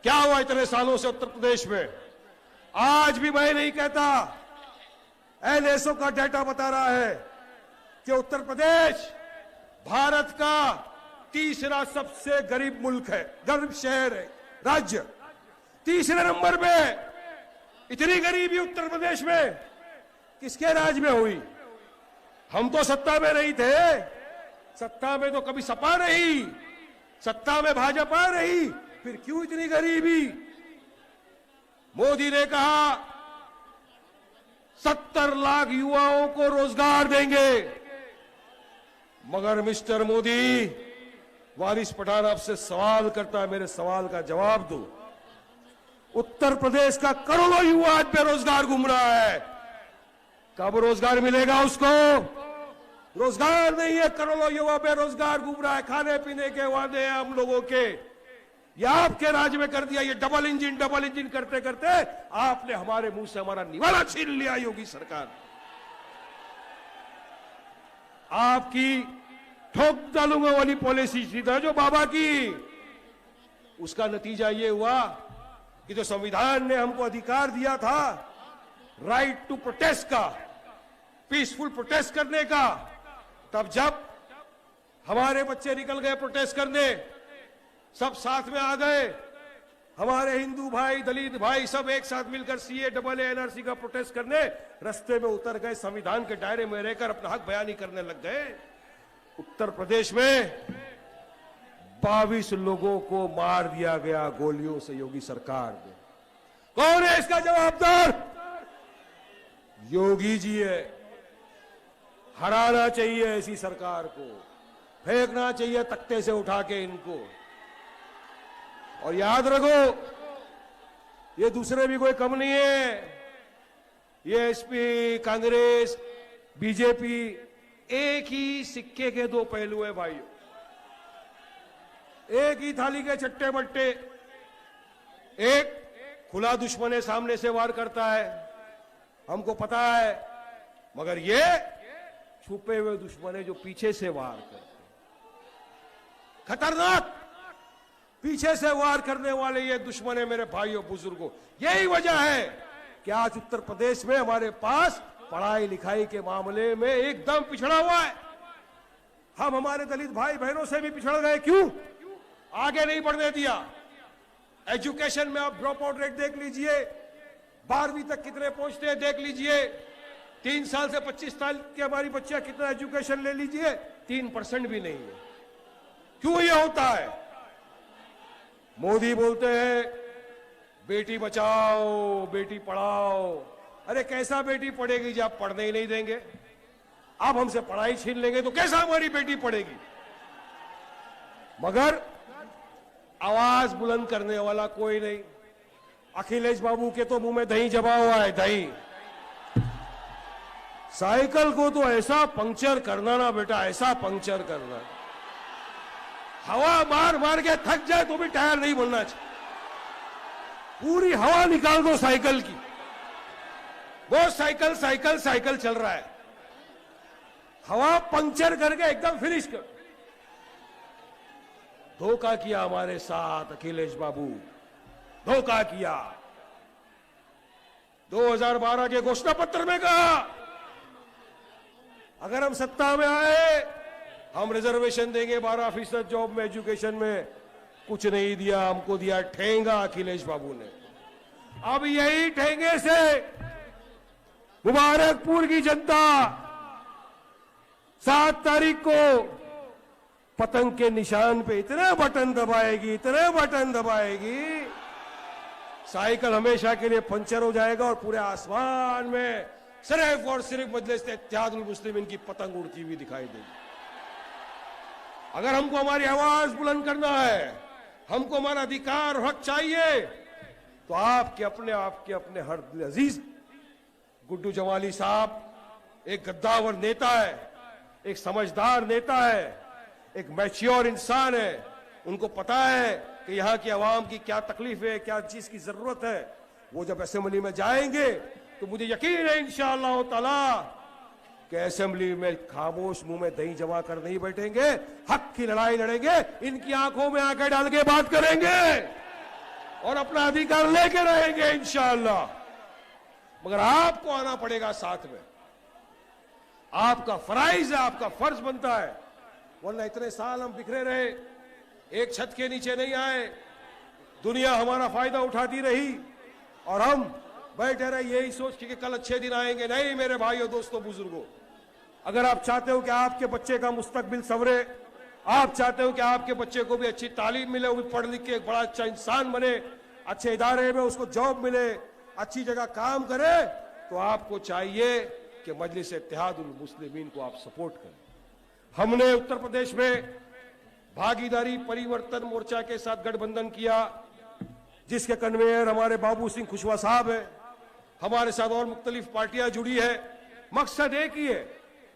क्या हुआ इतने सालों से उत्तर प्रदेश में? आज भी मैं नहीं कहता, एनएसओ का डेटा बता रहा है कि उत्तर प्रदेश भारत का तीसरा सबसे गरीब मुल्क है, गरीब शहर है, राज्य तीसरे नंबर पे। इतनी गरीबी उत्तर प्रदेश में किसके राज में हुई? हम तो सत्ता में नहीं थे, सत्ता में तो कभी सपा रही, सत्ता में भाजपा रही, फिर क्यों इतनी गरीबी? मोदी ने कहा 70 लाख युवाओं को रोजगार देंगे, मगर मिस्टर मोदी, वारिस पठान आपसे सवाल करता है, मेरे सवाल का जवाब दो। उत्तर प्रदेश का करोड़ों युवा आज बेरोजगार घूम रहा है, कब रोजगार मिलेगा उसको? रोजगार नहीं है, करोड़ों युवा बेरोजगार घूम रहा है। खाने पीने के वादे हैं हम लोगों के, ये आपके राज्य में कर दिया। ये डबल इंजन करते करते आपने हमारे मुंह से हमारा निवाला छीन लिया। योगी सरकार आपकी ठोक डालूंगा वाली पॉलिसी सीधा जो बाबा की, उसका नतीजा ये हुआ कि जो संविधान ने हमको अधिकार दिया था राइट टू प्रोटेस्ट का, पीसफुल प्रोटेस्ट करने का, तब जब हमारे बच्चे निकल गए प्रोटेस्ट करने, सब साथ में आ गए, हमारे हिंदू भाई, दलित भाई सब एक साथ मिलकर सीए डबल एनआरसी का प्रोटेस्ट करने रास्ते में उतर गए, संविधान के दायरे में रहकर अपना हक बयानी करने लग गए। उत्तर प्रदेश में 22 लोगों को मार दिया गया गोलियों से योगी सरकार ने। कौन है इसका जवाबदार? योगी जी है। हराना चाहिए ऐसी सरकार को, फेंकना चाहिए तख्ते से उठा के इनको। और याद रखो, ये दूसरे भी कोई कम नहीं है, ये एसपी, कांग्रेस, बीजेपी एक ही सिक्के के दो पहलू है भाइयों, एक ही थाली के चट्टे बट्टे। एक खुला दुश्मन है, सामने से वार करता है, हमको पता है, मगर ये छुपे हुए दुश्मन है जो पीछे से वार करते, खतरनाक पीछे से वार करने वाले ये दुश्मन है मेरे भाइयों बुजुर्गों। यही वजह है कि आज उत्तर प्रदेश में हमारे पास पढ़ाई लिखाई के मामले में एकदम पिछड़ा हुआ है। हम हमारे दलित भाई बहनों से भी पिछड़ गए। क्यों? आगे नहीं बढ़ने दिया। एजुकेशन में आप ड्रॉप आउट रेट देख लीजिए, 12वीं तक कितने पहुंचते हैं देख लीजिए। 3 साल से 25 साल की हमारी बच्चियां कितना एजुकेशन ले लीजिए, 3% भी नहीं है। क्यों ये होता है? मोदी बोलते हैं बेटी बचाओ बेटी पढ़ाओ। अरे कैसा बेटी पढ़ेगी जब आप पढ़ने ही नहीं देंगे? आप हमसे पढ़ाई छीन लेंगे तो कैसा हमारी बेटी पढ़ेगी? मगर आवाज बुलंद करने वाला कोई नहीं। अखिलेश बाबू के तो मुंह में दही जमा हुआ है, दही। साइकिल को तो ऐसा पंक्चर करना ना बेटा, ऐसा पंक्चर करना, हवा मार मार के थक जाए तो भी टायर नहीं बनना चाहिए। पूरी हवा निकाल दो साइकिल की, वो साइकिल साइकिल साइकिल चल रहा है, हवा पंक्चर करके एकदम फिनिश कर। धोखा किया हमारे साथ अखिलेश बाबू, धोखा किया। 2012 के घोषणा पत्र में कहा अगर हम सत्ता में आए हम रिजर्वेशन देंगे 12% जॉब में, एजुकेशन में। कुछ नहीं दिया, हमको दिया ठेंगा अखिलेश बाबू ने। अब यही ठेंगे से मुबारकपुर की जनता 7 तारीख को पतंग के निशान पे इतने बटन दबाएगी, इतने बटन दबाएगी, साइकिल हमेशा के लिए पंचर हो जाएगा और पूरे आसमान में सिर्फ और सिर्फ मजलिस इत्तेहादुल मुस्लिमीन की पतंग उड़ती हुई दिखाई देगी। अगर हमको हमारी आवाज बुलंद करना है, हमको हमारा अधिकार हक चाहिए, तो आपके अपने हर अजीज गुड्डू जमाली साहब एक गद्दावर नेता है, एक समझदार नेता है, एक मैच्योर इंसान है। उनको पता है कि यहाँ की आवाम की क्या तकलीफ है, क्या चीज की जरूरत है। वो जब असेंबली में जाएंगे तो मुझे यकीन है इंशाअल्लाह ताला कि असेंबली में खामोश मुंह में दही जमा कर नहीं बैठेंगे, हक की लड़ाई लड़ेंगे, इनकी आंखों में आंखें डाल के बात करेंगे। और अपना अधिकार लेके रहेंगे इंशाअल्लाह। मगर आपको आना पड़ेगा साथ में, आपका फराइज है, आपका फर्ज बनता है। वरना इतने साल हम बिखरे रहे, एक छत के नीचे नहीं आए, दुनिया हमारा फायदा उठाती रही और हम बैठे रहे यही सोच के कि कल अच्छे दिन आएंगे। नहीं मेरे भाइयों, दोस्तों, बुजुर्गों, अगर आप चाहते हो कि आपके बच्चे का मुस्तकबिल संवरे, आप चाहते हो कि आपके बच्चे को भी अच्छी तालीम मिले, वो भी पढ़ लिख के एक बड़ा अच्छा इंसान बने, अच्छे इदारे में उसको जॉब मिले, अच्छी जगह काम करे, तो आपको चाहिए कि मजलिस इत्तेहादुल मुस्लिमीन को आप सपोर्ट करें। हमने उत्तर प्रदेश में भागीदारी परिवर्तन मोर्चा के साथ गठबंधन किया, जिसके कन्वेयर हमारे बाबू सिंह खुशवा साहब है। हमारे साथ और मुख्तलिफ पार्टियां जुड़ी है। मकसद एक ही है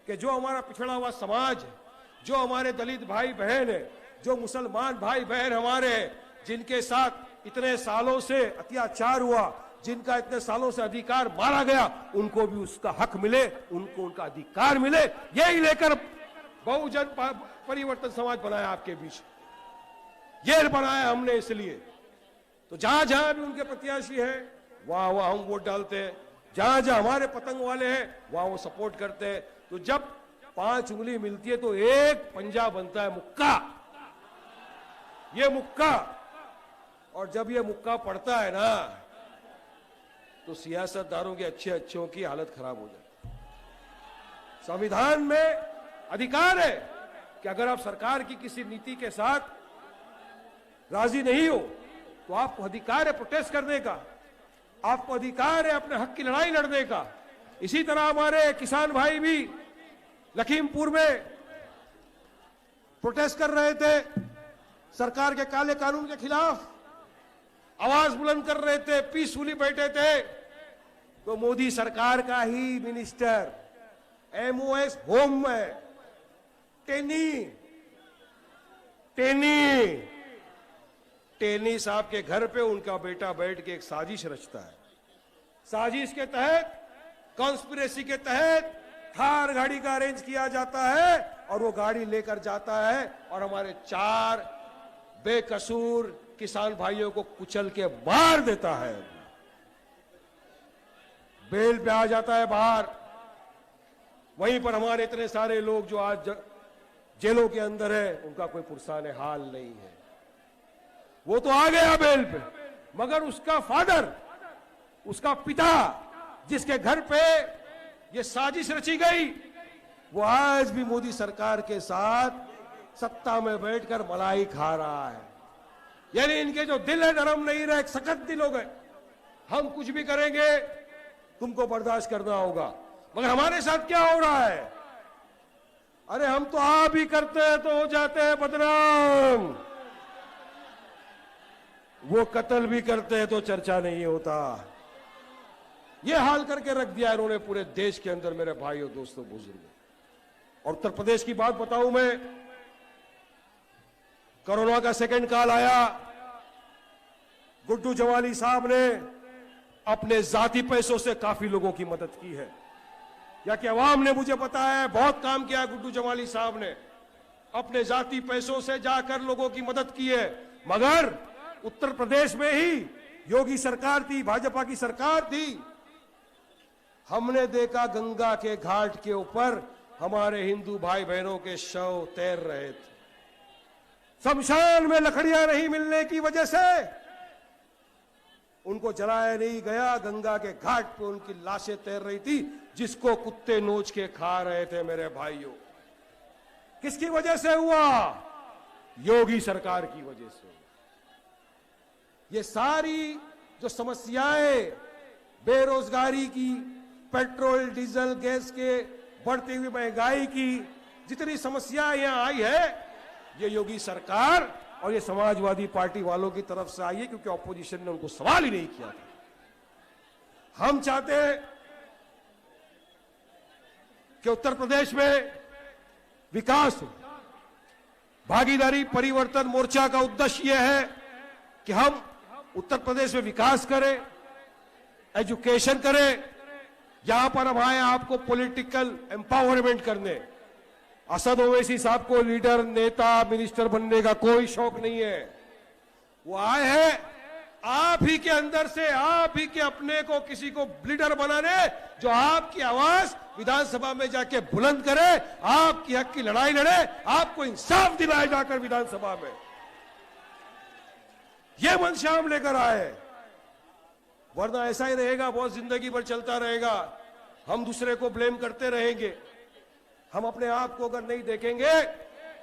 कि जो हमारा पिछड़ा हुआ समाज है, जो हमारे दलित भाई बहन है, जो मुसलमान भाई बहन हमारे हैं, जिनके साथ इतने सालों से अत्याचार हुआ, जिनका इतने सालों से अधिकार मारा गया, उनको भी उसका हक मिले, उनको उनका अधिकार मिले। यही लेकर बहुजन परिवर्तन समाज बनाया आपके बीच, ये बनाया हमने इसलिए। तो जहां जहां भी उनके प्रत्याशी हैं वहां वहां हम वोट डालते हैं, जहां जहां हमारे पतंग वाले हैं वहां वो सपोर्ट करते हैं। तो जब 5 उंगली मिलती है तो एक पंजा बनता है मुक्का, ये मुक्का। और जब ये मुक्का पड़ता है ना, तो सियासतदारों के अच्छे अच्छों की हालत खराब हो जाती है। संविधान में अधिकार है कि अगर आप सरकार की किसी नीति के साथ राजी नहीं हो तो आपको अधिकार है प्रोटेस्ट करने का, आपको अधिकार है अपने हक की लड़ाई लड़ने का। इसी तरह हमारे किसान भाई भी लखीमपुर में प्रोटेस्ट कर रहे थे, सरकार के काले कानून के खिलाफ आवाज बुलंद कर रहे थे, पीसफुली बैठे थे। तो मोदी सरकार का ही मिनिस्टर एमओएस होम में टेनी साहब के घर पे उनका बेटा बैठ के एक साजिश रचता है। साजिश के तहत, कॉन्स्पिरेसी के तहत थार गाड़ी का अरेंज किया जाता है और वो गाड़ी लेकर जाता है और हमारे 4 बेकसूर किसान भाइयों को कुचल के मार देता है। बेल पे आ जाता है बाहर। वहीं पर हमारे इतने सारे लोग जो आज जेलों के अंदर है, उनका कोई पुरसाने हाल नहीं है। वो तो आ गया बेल पे, मगर उसका फादर, उसका पिता, जिसके घर पे ये साजिश रची गई, वो आज भी मोदी सरकार के साथ सत्ता में बैठकर मलाई खा रहा है। यानी इनके जो दिल है नरम नहीं रहे, सख्त दिल हो गए। हम कुछ भी करेंगे तुमको बर्दाश्त करना होगा। मगर हमारे साथ क्या हो रहा है? अरे हम तो आप ही करते हैं तो हो जाते हैं बदनाम, वो कत्ल भी करते हैं तो चर्चा नहीं होता। ये हाल करके रख दिया इन्होंने पूरे देश के अंदर मेरे भाइयों, दोस्तों, बुजुर्गों। और उत्तर प्रदेश की बात बताऊं मैं, कोरोना का सेकंड काल आया, गुड्डू जवाली साहब ने अपने जाती पैसों से काफी लोगों की मदद की है। या कि अवाम ने मुझे पता है बहुत काम किया गुड्डू जवाली साहब ने, अपने जाती पैसों से जाकर लोगों की मदद की है। मगर उत्तर प्रदेश में ही योगी सरकार थी, भाजपा की सरकार थी, हमने देखा गंगा के घाट के ऊपर हमारे हिंदू भाई बहनों के शव तैर रहे थे। शमशान में लकड़ियां नहीं मिलने की वजह से उनको जलाया नहीं गया, गंगा के घाट पे उनकी लाशें तैर रही थी, जिसको कुत्ते नोच के खा रहे थे मेरे भाइयों। किसकी वजह से हुआ? योगी सरकार की वजह से। ये सारी जो समस्याएं, बेरोजगारी की, पेट्रोल डीजल गैस के बढ़ती हुई महंगाई की, जितनी समस्याएं यहां आई है, ये योगी सरकार और ये समाजवादी पार्टी वालों की तरफ से आई है, क्योंकि ऑपोजिशन ने उनको सवाल ही नहीं किया था। हम चाहते हैं कि उत्तर प्रदेश में विकास हो। भागीदारी परिवर्तन मोर्चा का उद्देश्य यह है कि हम उत्तर प्रदेश में विकास करें, एजुकेशन करें। यहां पर हम आए आपको पॉलिटिकल एम्पावरमेंट करने। असद ओवैसी साहब को लीडर, नेता, मिनिस्टर बनने का कोई शौक नहीं है। वो आए हैं आप ही के अंदर से, आप ही के अपने को किसी को लीडर बनाने, जो आपकी आवाज विधानसभा में जाके बुलंद करे, आपकी हक की लड़ाई लड़े, आपको इंसाफ दिलाए जाकर विधानसभा में। यह मंशा हम लेकर आए, वरना ऐसा ही रहेगा, बहुत जिंदगी भर चलता रहेगा। हम दूसरे को ब्लेम करते रहेंगे। हम अपने आप को अगर नहीं देखेंगे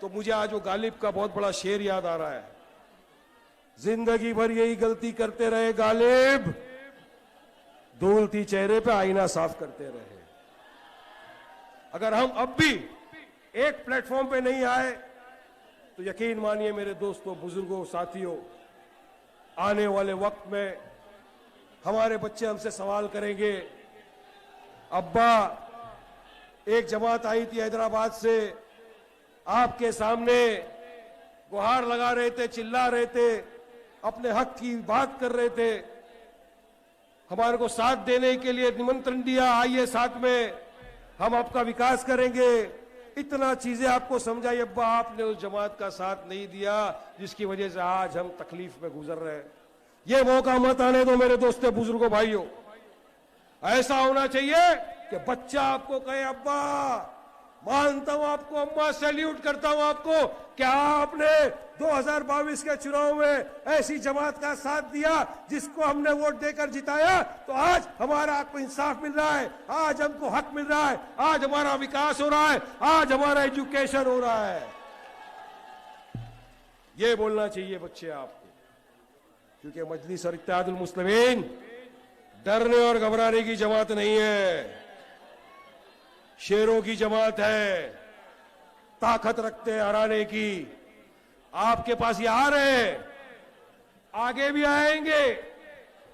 तो मुझे आज वो गालिब का बहुत बड़ा शेर याद आ रहा है, जिंदगी भर यही गलती करते रहे गालिब, धूलती चेहरे पे आईना साफ करते रहे। अगर हम अब भी एक प्लेटफॉर्म पे नहीं आए तो यकीन मानिए मेरे दोस्तों, बुजुर्गों, साथियों, आने वाले वक्त में हमारे बच्चे हमसे सवाल करेंगे, अब्बा एक जमात आई थी हैदराबाद से, आपके सामने गुहार लगा रहे थे, चिल्ला रहे थे, अपने हक की बात कर रहे थे, हमारे को साथ देने के लिए निमंत्रण दिया, आइए साथ में हम आपका विकास करेंगे, इतना चीजें आपको समझाई। अब्बा आपने उस जमात का साथ नहीं दिया जिसकी वजह से आज हम तकलीफ में गुजर रहे हैं। ये मौका मत आने दो मेरे दोस्तों, बुजुर्गों, भाइयों। ऐसा होना चाहिए कि बच्चा आपको कहे, अब्बा मानता हूं आपको, अम्मा सैल्यूट करता हूं आपको, क्या आपने 2022 के चुनाव में ऐसी जमात का साथ दिया जिसको हमने वोट देकर जिताया, तो आज हमारा आपको इंसाफ मिल रहा है, आज हमको हक मिल रहा है, आज हमारा विकास हो रहा है, आज हमारा एजुकेशन हो रहा है। ये बोलना चाहिए बच्चे आपको, क्योंकि मजलिस और इत्तेहादुल मुस्लिमीन डरने और घबराने की जमात नहीं है, शेरों की जमात है, ताकत रखते हैं हराने की। आपके पास ये आ रहे हैं, आगे भी आएंगे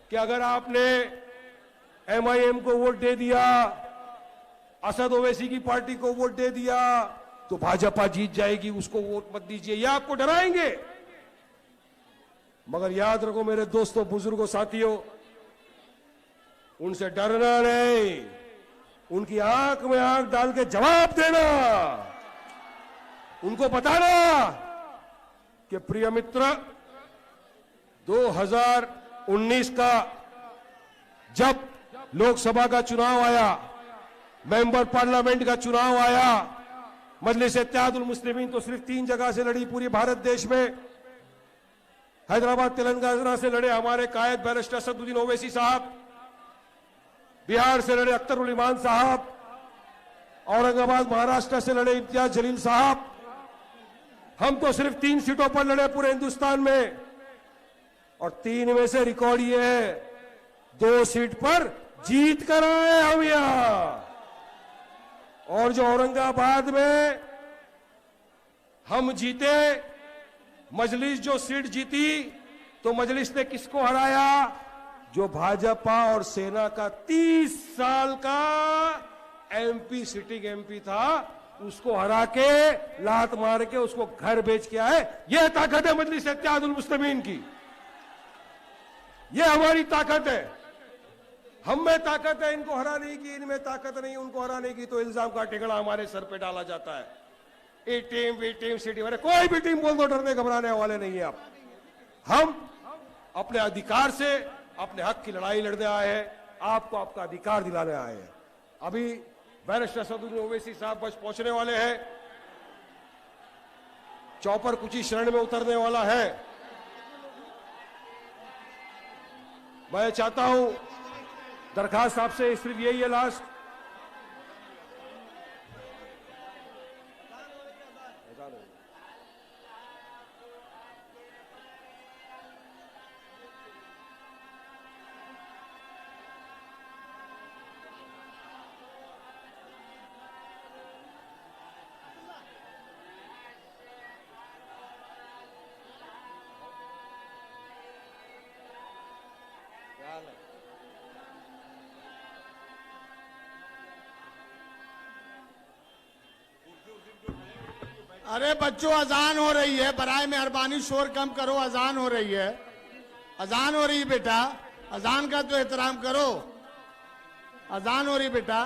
कि अगर आपने एमआईएम को वोट दे दिया, असद ओवैसी की पार्टी को वोट दे दिया तो भाजपा जीत जाएगी, उसको वोट मत दीजिए, ये आपको डराएंगे। मगर याद रखो मेरे दोस्तों, बुजुर्गों, साथियों, उनसे डरना नहीं, उनकी आंख में आंख डाल के जवाब देना, उनको बताना कि प्रिय मित्र, 2019 का जब लोकसभा का चुनाव आया, मेंबर पार्लियामेंट का चुनाव आया, मजलिस इत्तेहादुल मुस्लिमीन तो सिर्फ 3 जगह से लड़ी पूरे भारत देश में। हैदराबाद तेलंगाना से लड़े हमारे कायद बैरिस्टर असदुद्दीन ओवैसी साहब, बिहार से लड़े अख्तर उल इमान साहब, औरंगाबाद महाराष्ट्र से लड़े इम्तियाज जलील साहब। हम तो सिर्फ 3 सीटों पर लड़े पूरे हिंदुस्तान में, और 3 में से रिकॉर्ड ये है 2 सीट पर जीत कर आए हम यहां। और जो औरंगाबाद में हम जीते, मजलिस जो सीट जीती, तो मजलिस ने किसको हराया? जो भाजपा और सेना का 30 साल का एमपी, सिटिंग एमपी था, उसको हरा के, लात मार के उसको घर बेच के आए। यह ताकत है मजलिस इत्तेहादुल मुस्लिमीन की, यह हमारी ताकत है। हम में ताकत है इनको हराने की, इनमें ताकत नहीं उनको हराने की, तो इल्जाम का टिकड़ा हमारे सर पे डाला जाता है। ए टीम, बी टीम, सी टीम, अरे कोई भी टीम बोल दो, डरने घबराने वाले नहीं है आप। हम अपने अधिकार से, अपने हक की लड़ाई लड़ने आए हैं, आपको आपका अधिकार दिलाने आए हैं। अभी बैरिस्टर असदुद्दीन ओवैसी साहब बस पहुंचने वाले हैं, चौपर कुछ ही शरण में उतरने वाला है। मैं चाहता हूं, दरखास्त आपसे सिर्फ यही है लास्ट, अरे बच्चों, अजान हो रही है, बराए मेहरबानी शोर कम करो, अजान हो रही है, अजान हो रही है बेटा, अजान का तो एहतराम करो, अजान हो रही बेटा।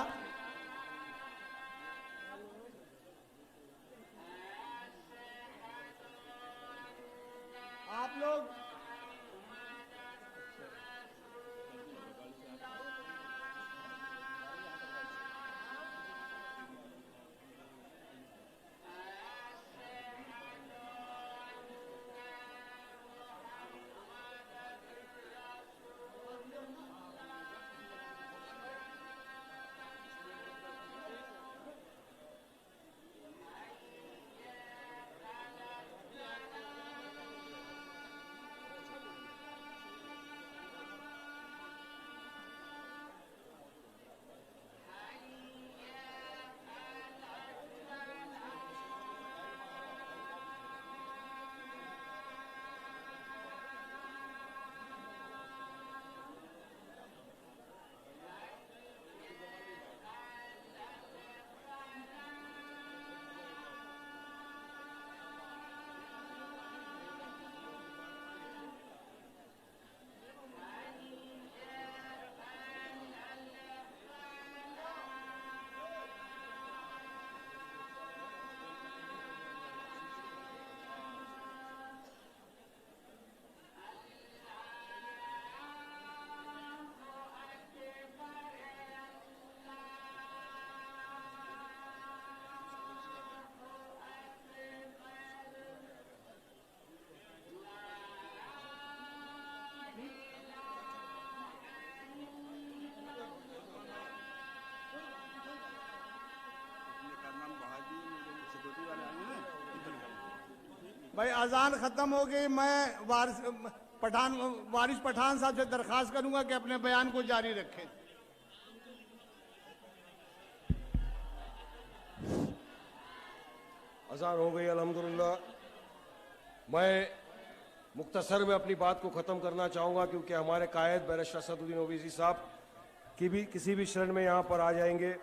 आप लोग भाई अजान खत्म हो गई। मैं वारिस पठान साहब से दरखास्त करूंगा कि अपने बयान को जारी रखें। अजान हो गई अल्हम्दुलिल्लाह। मैं मुख्तसर में अपनी बात को ख़त्म करना चाहूँगा क्योंकि हमारे कायद बैरिस्टर असदुद्दीन ओवैसी साहब की भी किसी भी शरण में यहाँ पर आ जाएंगे।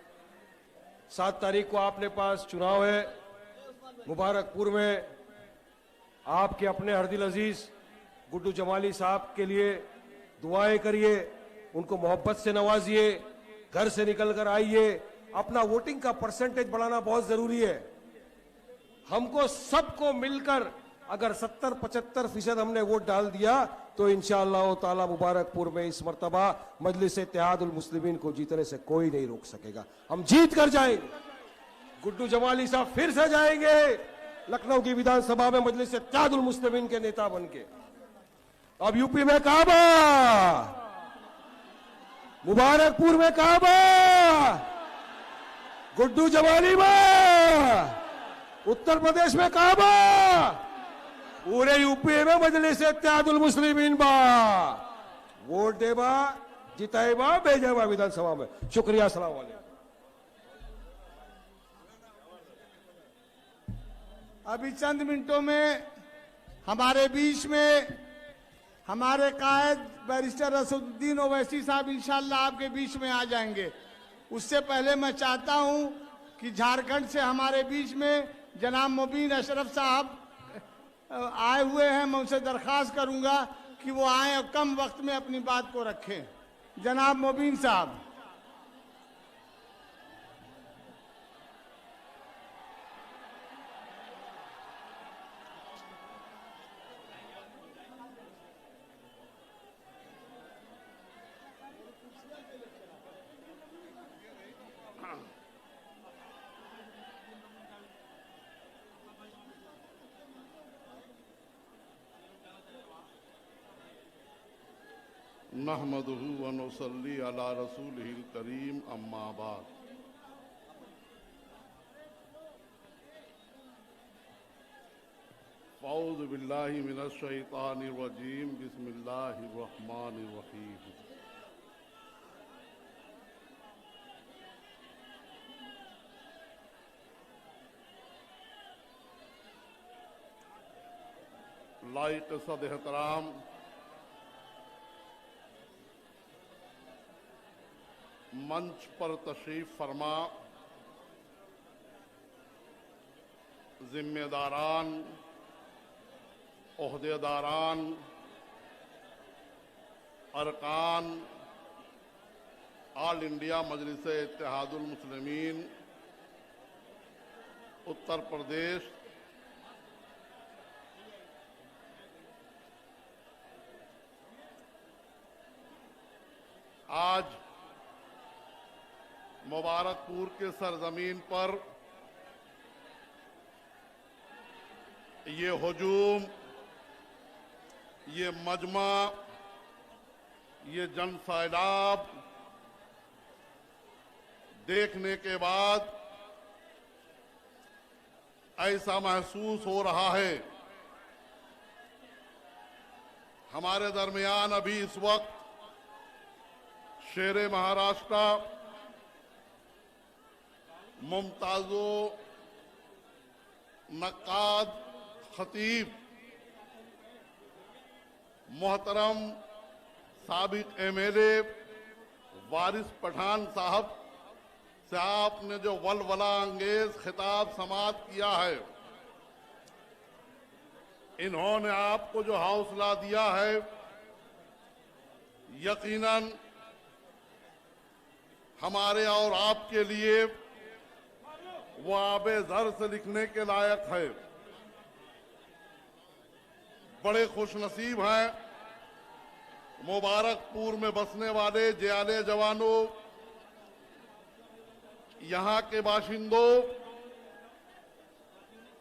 7 तारीख को आपने पास चुनाव है मुबारकपुर में। आपके अपने हरदिल अजीज गुड्डू जमाली साहब के लिए दुआएं करिए, उनको मोहब्बत से नवाजिए, घर से निकल कर आइए। अपना वोटिंग का परसेंटेज बढ़ाना बहुत जरूरी है। हमको सबको मिलकर अगर 70-75% हमने वोट डाल दिया तो इंशाअल्लाह ताला मुबारकपुर में इस मर्तबा मजलिस इत्तेहादुल मुस्लिमीन को जीतने से कोई नहीं रोक सकेगा। हम जीत कर जाएंगे। गुड्डू जमाली साहब फिर से जाएंगे लखनऊ की विधानसभा में मजलिस इत्तेहादुल मुस्लिमीन के नेता बनके। अब यूपी में काबा, मुबारकपुर में काबा, गुड्डू जमाली में, उत्तर प्रदेश में काबा, पूरे यूपी में मजलिस इत्तेहादुल मुस्लिमीन बा। वोट देबा, जिताएबा, भेजेबा विधानसभा में। शुक्रिया, अस्सलाम वालेकुम। अभी चंद मिनटों में हमारे बीच में हमारे कायद बैरिस्टर असदुद्दीन ओवैसी साहब इंशाअल्लाह आपके बीच में आ जाएंगे। उससे पहले मैं चाहता हूं कि झारखंड से हमारे बीच में जनाब मुबीन अशरफ साहब आए हुए हैं। मैं उनसे दरखास्त करूंगा कि वो आए और कम वक्त में अपनी बात को रखें। जनाब मुबीन साहब। नहमदुहु व नुसल्ली अला रसूलिहिल करीम अम्मा बाद। औज़ु बिल्लाहि मिनश शैतानिर रजीम। बिस्मिल्लाहिर रहमानिर रहीम। लाइक सद एहतराम मंच पर तशरीफ फरमा जिम्मेदारान, ओहदेदारान, अरकान ऑल इंडिया मजलिस इत्तेहादुल मुस्लिमीन उत्तर प्रदेश, आज मुबारकपुर के सरजमीन पर ये हुजूम, ये मजमा, ये जन सैलाब देखने के बाद ऐसा महसूस हो रहा है हमारे दरमियान अभी इस वक्त शेरे महाराष्ट्र मुमताजो नक्काद खतीब मोहतरम साबिक एमएलए वारिस पठान साहब से आपने जो वलवला अंगेज खिताब समाअत किया है, इन्होंने आपको जो हौसला दिया है, यकीनन हमारे और आपके लिए वो आबे ज़र से लिखने के लायक है। बड़े खुशनसीब हैं मुबारकपुर में बसने वाले जियाले जवानों, यहाँ के बाशिंदों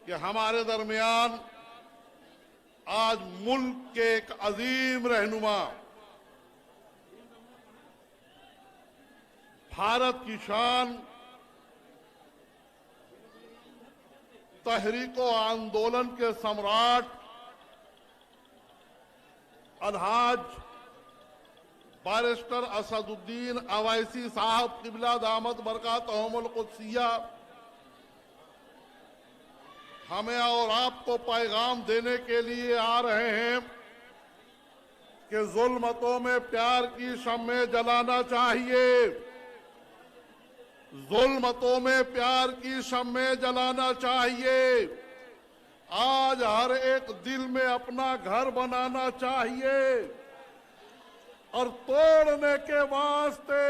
कि हमारे दरमियान आज मुल्क के एक अजीम रहनुमा, भारत की शान, तहरीको आंदोलन के सम्राट अलहाज बैरिस्टर असदुद्दीन अवैसी साहब किबला दामद बरकातहुमुल कुद्सिया हमें और आपको पैगाम देने के लिए आ रहे हैं कि जुल्मतों में प्यार की शम्में जलाना चाहिए। जुल्मतों में प्यार की शम्में जलाना चाहिए। आज हर एक दिल में अपना घर बनाना चाहिए और तोड़ने के वास्ते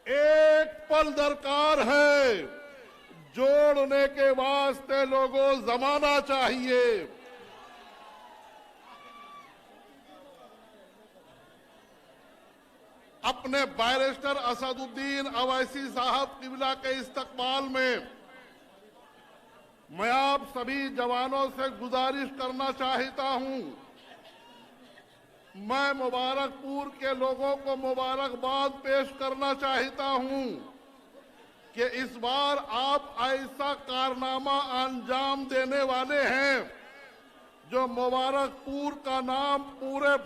एक पल दरकार है, जोड़ने के वास्ते लोगों जमाना चाहिए। अपने बैरिस्टर असदुद्दीन अवैसी साहब किबला के इस्तकबाल में मैं आप सभी जवानों से गुजारिश करना चाहता हूं। मैं मुबारकपुर के लोगों को मुबारकबाद पेश करना चाहता हूं कि इस बार आप ऐसा कारनामा अंजाम देने वाले हैं जो मुबारकपुर का नाम पूरे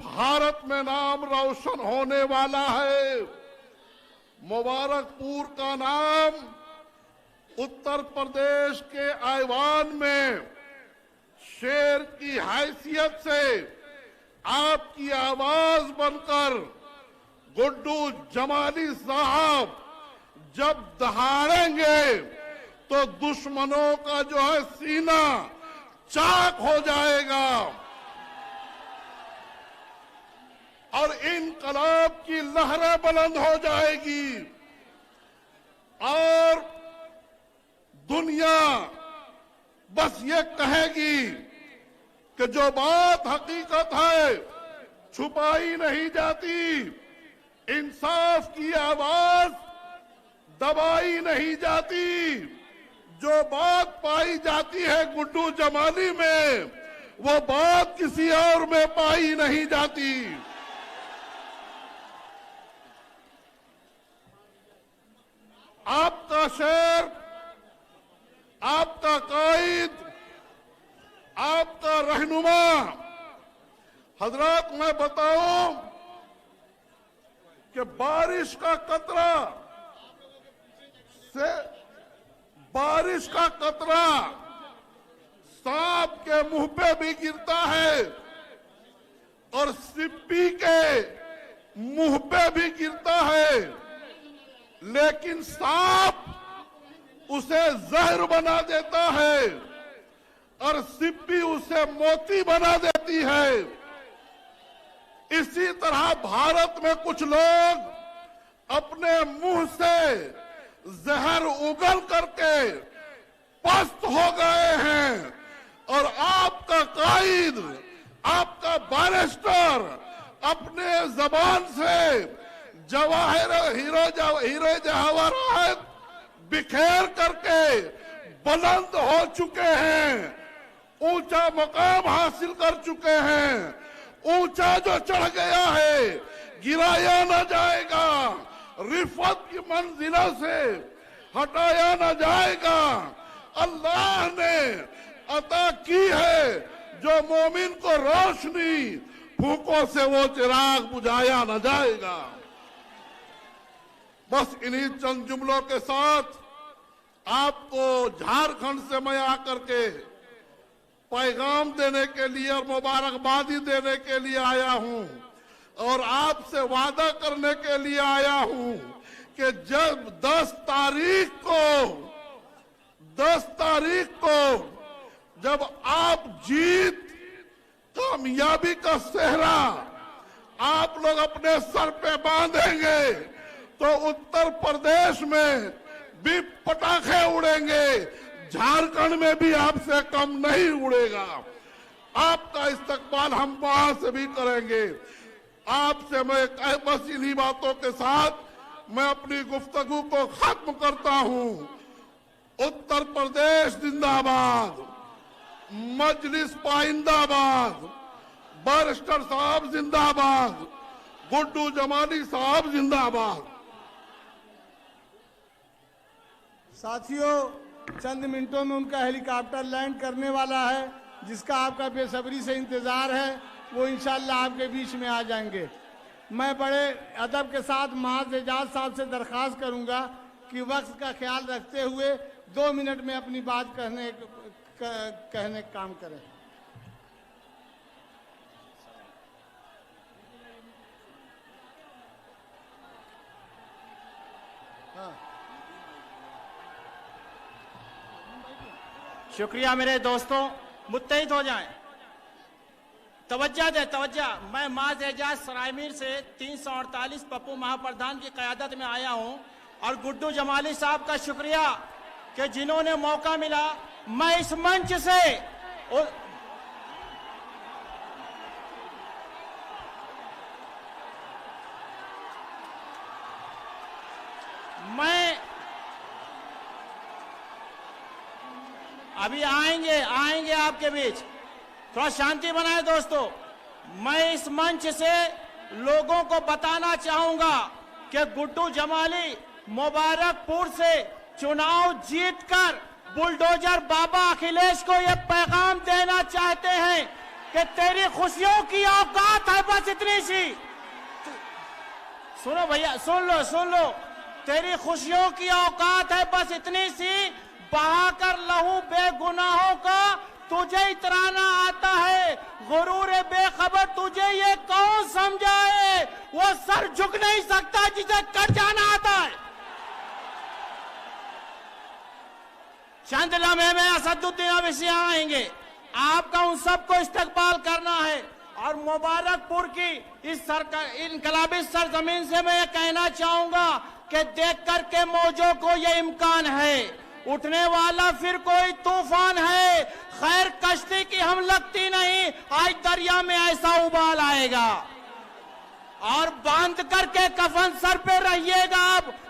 भारत में नाम रोशन होने वाला है। मुबारकपुर का नाम उत्तर प्रदेश के ऐवान में शेर की हैसियत से आपकी आवाज बनकर गुड्डू जमाली साहब जब दहाड़ेंगे तो दुश्मनों का जो है सीना चाक हो जाएगा और इनकलाब की लहरें बुलंद हो जाएगी और दुनिया बस ये कहेगी कि जो बात हकीकत है छुपाई नहीं जाती, इंसाफ की आवाज दबाई नहीं जाती, जो बात पाई जाती है गुड्डू जमाली में वो बात किसी और में पाई नहीं जाती। आपका शेर, आपका कायद, आपका रहनुमा, हजरत मैं बताऊं कि बारिश का कतरा सांप के मुंह पे भी गिरता है और सिप्पी के मुंह पे भी गिरता है, लेकिन सांप उसे जहर बना देता है और सिप्पी उसे मोती बना देती है। इसी तरह भारत में कुछ लोग अपने मुंह से जहर उगल करके पस्त हो गए हैं और आपका कायद, आपका बैरिस्टर अपने जबान से हीरे जवाहरात बिखेर करके बुलंद हो चुके हैं, ऊंचा मुकाम हासिल कर चुके हैं। ऊंचा जो चढ़ गया है गिराया न जाएगा, रिफत की मंजिलों से हटाया न जाएगा। अल्लाह ने अता की है जो मोमिन को रोशनी, फूकों से वो चिराग बुझाया न जाएगा। बस इन्हीं चंद जुमलों के साथ आपको झारखंड से मैं आकर के पैगाम देने के लिए और मुबारकबादी देने के लिए आया हूं और आपसे वादा करने के लिए आया हूं कि जब 10 तारीख को जब आप जीत, कामयाबी का सेहरा आप लोग अपने सर पे बांधेंगे तो उत्तर प्रदेश में भी पटाखे उड़ेंगे, झारखंड में भी आपसे कम नहीं उड़ेगा। आपका इस्तकबाल हम वहां से भी करेंगे। आपसे मैं बस इन्हीं बातों के साथ मैं अपनी गुफ्तगू को खत्म करता हूं। उत्तर प्रदेश जिंदाबाद, मजलिस पाइंदाबाद, बैरिस्टर साहब जिंदाबाद, गुड्डू जमाली साहब जिंदाबाद। साथियों, चंद मिनटों में उनका हेलीकॉप्टर लैंड करने वाला है, जिसका आपका बेसब्री से इंतजार है। वो इंशाल्लाह आपके बीच में आ जाएंगे। मैं बड़े अदब के साथ महाज एजाज साहब से दरख्वास्त करूंगा कि वक्त का ख्याल रखते हुए 2 मिनट में अपनी बात कहने का काम करें। शुक्रिया मेरे दोस्तों, मुत्तहिद हो जाएं। तवज्जो दे तवज्जो। मैं माज एजाज सरायमीर से 348 पप्पू महाप्रधान की क़यादत में आया हूं और गुड्डू जमाली साहब का शुक्रिया कि जिन्होंने मौका मिला। मैं इस मंच से मैं अभी आएंगे आपके बीच। थोड़ा शांति बनाए दोस्तों। मैं इस मंच से लोगों को बताना चाहूंगा कि गुड्डू जमाली मुबारकपुर से चुनाव जीतकर बुलडोजर बाबा अखिलेश को यह पैगाम देना चाहते हैं कि तेरी खुशियों की औकात है बस इतनी सी। सुनो भैया, सुन लो। तेरी खुशियों की औकात है बस इतनी सी, बहाकर लहू बेगुनाहों का तुझे इतराना आता है। गुरूर बेखबर तुझे ये कौन समझाए, वो सर झुक नहीं सकता जिसे कट जाना आता है। चंद लम्हे में असदुद्दीन अवैसी आएंगे। आपका उन सबको इस्तकबाल करना है। और मुबारकपुर की इस इनकलाबी सरजमीन से मैं ये कहना चाहूंगा कि देख करके मौजों को ये इम्कान है, उठने वाला फिर कोई तूफान है। खैर कश्ती की हम लगती नहीं, आज दरिया में ऐसा उबाल आएगा। और बांध करके कफन सर पे रहिएगा।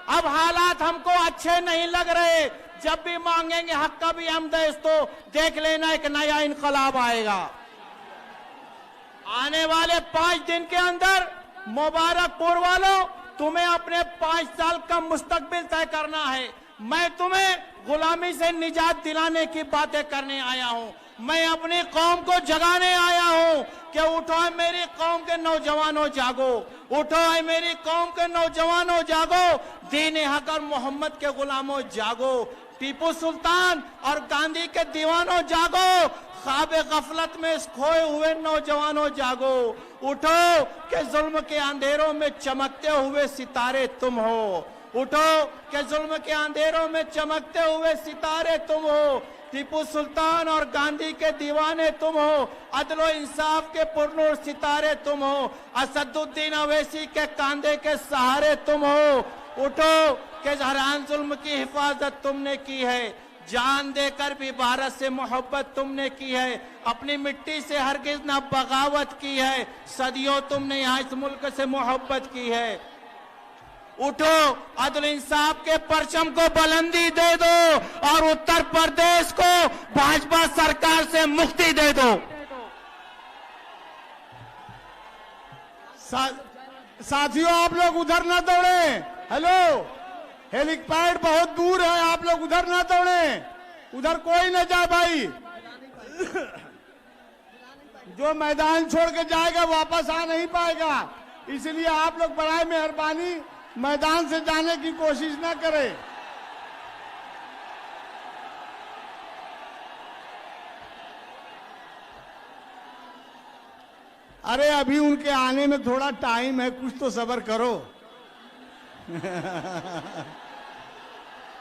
अब हालात हमको अच्छे नहीं लग रहे। जब भी मांगेंगे हक का भी हम देश, तो देख लेना एक नया इनकलाब आएगा। आने वाले 5 दिन के अंदर मुबारकपुर वालों, तुम्हें अपने 5 साल का मुस्तकबिल तय करना है। मैं तुम्हें गुलामी से निजात दिलाने की बातें करने आया हूं। मैं अपनी कौम को जगाने आया हूं कि उठो है मेरी कौम के नौजवानों जागो, उठो है मेरी कौम के नौजवानों जागो, दीन हक और मोहम्मद के गुलामों जागो, टीपू सुल्तान और गांधी के दीवानों जागो, ख्वाब गफलत में खोए हुए नौजवानों जागो। उठो कि जुल्म के अंधेरों में चमकते हुए सितारे तुम हो। उठो कि जुल्म के अंधेरों में चमकते हुए सितारे तुम हो। टीपू सुल्तान और गांधी के दीवाने तुम हो। अदलो इंसाफ के पुरनूर सितारे तुम हो। असदुद्दीन अवैसी के कांधे के सहारे तुम हो। उठो कि हरान जुल्म की हिफाजत तुमने की है। जान देकर भी भारत से मोहब्बत तुमने की है। अपनी मिट्टी से हरगिज ना बगावत की है। सदियों तुमने यहाँ इस मुल्क से मोहब्बत की है। उठो, अदल इंसाफ के परचम को बुलंदी दे दो और उत्तर प्रदेश को भाजपा सरकार से मुक्ति दे दो। साथियों, आप लोग उधर ना दौड़े। हेलो, हेलीपैड बहुत दूर है, आप लोग उधर ना दौड़े। उधर कोई ना जाए भाई। जो मैदान छोड़ के जाएगा वापस आ नहीं पाएगा। इसलिए आप लोग बराए मेहरबानी मैदान से जाने की कोशिश ना करें। अरे अभी उनके आने में थोड़ा टाइम है, कुछ तो सब्र करो।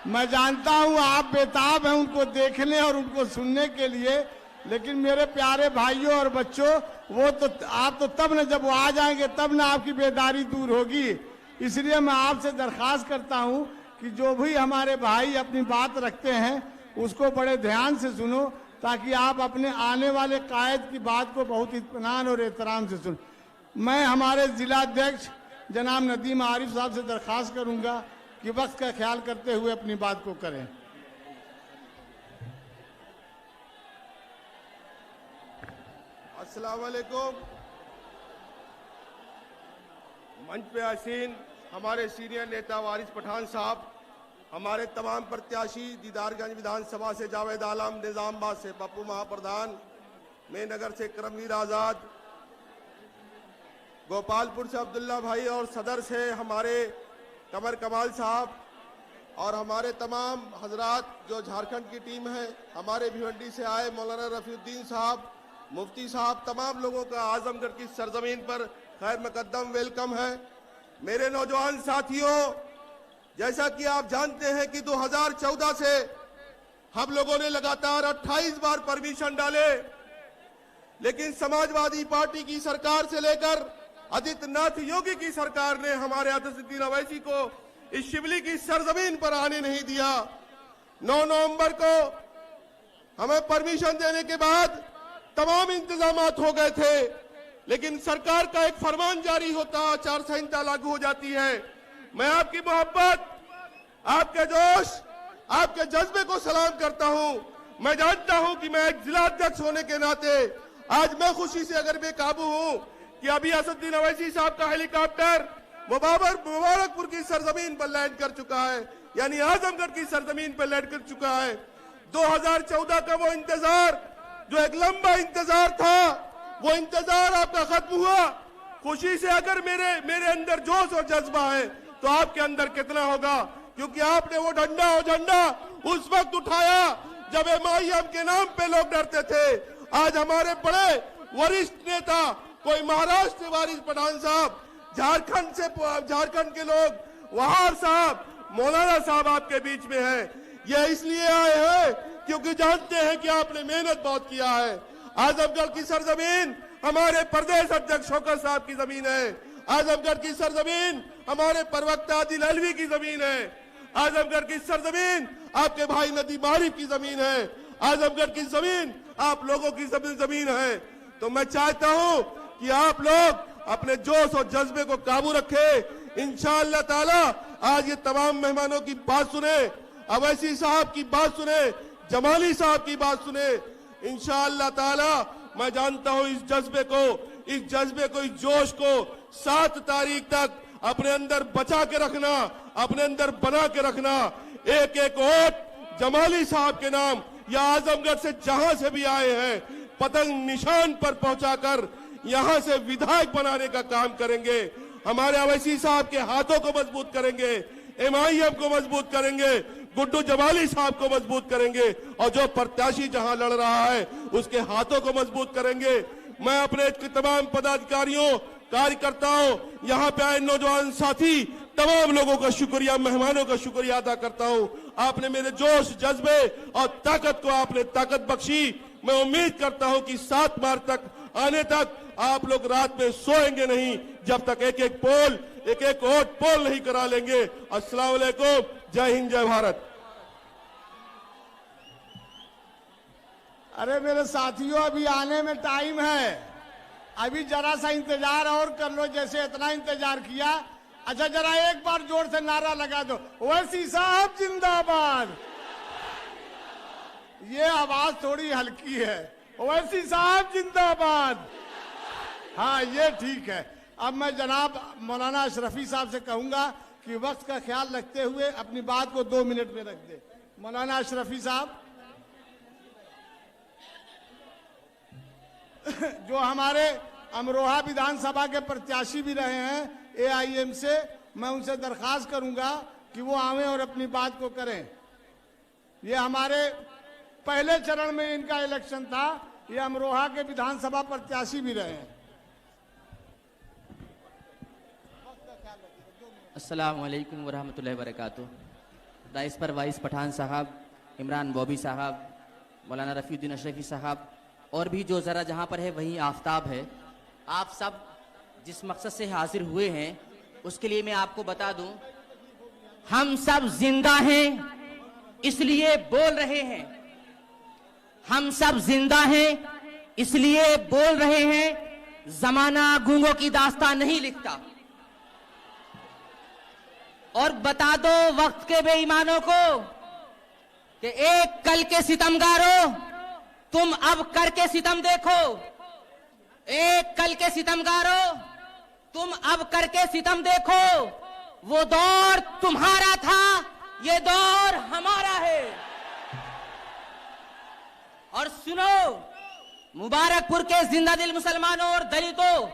मैं जानता हूं आप बेताब हैं उनको देखने और उनको सुनने के लिए, लेकिन मेरे प्यारे भाइयों और बच्चों, वो तो आप तो तब न जब वो आ जाएंगे तब न आपकी बेदारी दूर होगी। इसलिए मैं आपसे दरख्वास्त करता हूं कि जो भी हमारे भाई अपनी बात रखते हैं उसको बड़े ध्यान से सुनो, ताकि आप अपने आने वाले कायद की बात को बहुत इत्मीनान और एहतराम से सुन। मैं हमारे जिलाध्यक्ष जनाब नदीम आरिफ साहब से दरख्वास्त करूंगा कि वक्त का ख्याल करते हुए अपनी बात को करें। अस्सलाम वालेकुम। मंच पे आसीन हमारे सीनियर नेता वारिस पठान साहब, हमारे तमाम प्रत्याशी दीदारगंज विधानसभा से जावेद आलम, निजामाबाद से पप्पू महाप्रधान, मेनगर से करमवीर आजाद, गोपालपुर से अब्दुल्ला भाई और सदर से हमारे कमर कमाल साहब और हमारे तमाम हजरात जो झारखंड की टीम है, हमारे भिवंडी से आए मौलाना रफीउद्दीन साहब, मुफ्ती साहब, तमाम लोगों का आजमगढ़ की सरजमीन पर खैर मुकद्दम वेलकम है। मेरे नौजवान साथियों, जैसा कि आप जानते हैं कि 2014 से हम लोगों ने लगातार 28 बार परमिशन डाले, लेकिन समाजवादी पार्टी की सरकार से लेकर आदित्यनाथ योगी की सरकार ने हमारे असदुद्दीन अवैसी को इस शिवली की सरजमीन पर आने नहीं दिया। 9 नवंबर को हमें परमिशन देने के बाद तमाम इंतजामात हो गए थे, लेकिन सरकार का एक फरमान जारी होता, आचार संहिता लागू हो जाती है। मैं आपकी मोहब्बत, आपके जोश, आपके जज्बे को सलाम करता हूं। मैं जानता हूं कि मैं एक जिला अध्यक्ष होने के नाते आज मैं खुशी से अगर बेकाबू हूं कि अभी असदुद्दीन अवैसी साहब का हेलीकॉप्टर मुबारकपुर की सरजमीन पर लैंड कर चुका है, यानी आजमगढ़ की सरजमीन पर लैंड कर चुका है। 2014 का वो इंतजार जो एक लंबा इंतजार था, वो इंतजार आपका खत्म हुआ। खुशी से अगर मेरे अंदर जोश और जज्बा है तो आपके अंदर कितना होगा, क्योंकि आपने वो झंडा उस वक्त उठाया जब एमआईएम के नाम पे लोग डरते थे। आज हमारे बड़े वरिष्ठ नेता, कोई महाराष्ट्र से वारिस पठान साहब, झारखंड के लोग, वहार साहब, मौलाना साहब आपके बीच में है। ये इसलिए आए हैं क्योंकि जानते हैं कि आपने मेहनत बहुत किया है। आजमगढ़ की सरजमीन हमारे प्रदेश अध्यक्ष शौकत साहब की जमीन है। आजमगढ़ की सरजमीन हमारे प्रवक्ता आदिल अलवी की जमीन है। आजमगढ़ की सरजमीन आपके भाई नदीम आरिफ की जमीन है। आजमगढ़ की जमीन आप लोगों की जमीन है। तो मैं चाहता हूं कि आप लोग अपने जोश और जज्बे को काबू रखें। इंशाअल्लाह ताला आज ये तमाम मेहमानों की बात सुने, अवैसी साहब की बात सुने, जमाली साहब की बात सुने। इंशाअल्लाह ताला मैं जानता हूं इस जज्बे को, इस जोश को 7 तारीख तक अपने अंदर बचा के रखना, अपने अंदर बना के रखना। एक एक वोट जमाली साहब के नाम या आजमगढ़ से जहां से भी आए हैं, पतंग निशान पर पहुंचाकर यहां से विधायक बनाने का काम करेंगे। हमारे अवैसी साहब के हाथों को मजबूत करेंगे, एमआईएम को मजबूत करेंगे, गुड्डू जमाली साहब को मजबूत करेंगे और जो प्रत्याशी जहां लड़ रहा है उसके हाथों को मजबूत करेंगे। मैं अपने तमाम पदाधिकारियों, कार्यकर्ताओं, यहाँ पे आए नौजवान साथी, तमाम लोगों का शुक्रिया, मेहमानों का शुक्रिया अदा करता हूँ। आपने मेरे जोश, जज्बे और ताकत को आपने ताकत बख्शी। मैं उम्मीद करता हूँ कि 7 मार्च तक आने तक आप लोग रात में सोएंगे नहीं जब तक एक एक वोट पोल नहीं करा लेंगे। अस्सलाम वालेकुम, जय हिंद, जय भारत। अरे मेरे साथियों, अभी आने में टाइम है, अभी जरा सा इंतजार और कर लो। जैसे इतना इंतजार किया, अच्छा जरा एक बार जोर से नारा लगा दो, ओवैसी साहब जिंदाबाद। ये आवाज थोड़ी हल्की है, ओवैसी साहब जिंदाबाद। हाँ, ये ठीक है। अब मैं जनाब मौलाना अशरफी साहब से कहूंगा कि वक्त का ख्याल रखते हुए अपनी बात को 2 मिनट में रख दे। मौलाना अशरफी साहब जो हमारे अमरोहा विधानसभा के प्रत्याशी भी रहे हैं एआईएम से, मैं उनसे दरखास्त करूंगा कि वो आवें और अपनी बात को करें। ये हमारे पहले चरण में इनका इलेक्शन था, ये अमरोहा के विधानसभा प्रत्याशी भी रहे हैं। अस्सलाम वालेकुम वरहमतुल्लाहि वबरकातुहू। राइस पर वाइस पठान साहब, इमरान बॉबी साहब, मौलाना रफीउद्दीन अशरफी साहब और भी जो ज़रा जहाँ पर है वहीं आफ्ताब है। आप सब जिस मकसद से हाजिर हुए हैं उसके लिए मैं आपको बता दूं, हम सब जिंदा हैं इसलिए बोल रहे हैं। हम सब जिंदा हैं इसलिए बोल रहे हैं। जमाना गूंगों की दास्तान नहीं लिखता। और बता दो वक्त के बेईमानों को कि एक कल के सितमगारों, तुम अब करके सितम देखो। एक कल के सितमगारों, तुम अब करके सितम देखो। वो दौर तुम्हारा था ये दौर हमारा है। और सुनो, मुबारकपुर के जिंदा दिल मुसलमानों और दलितों,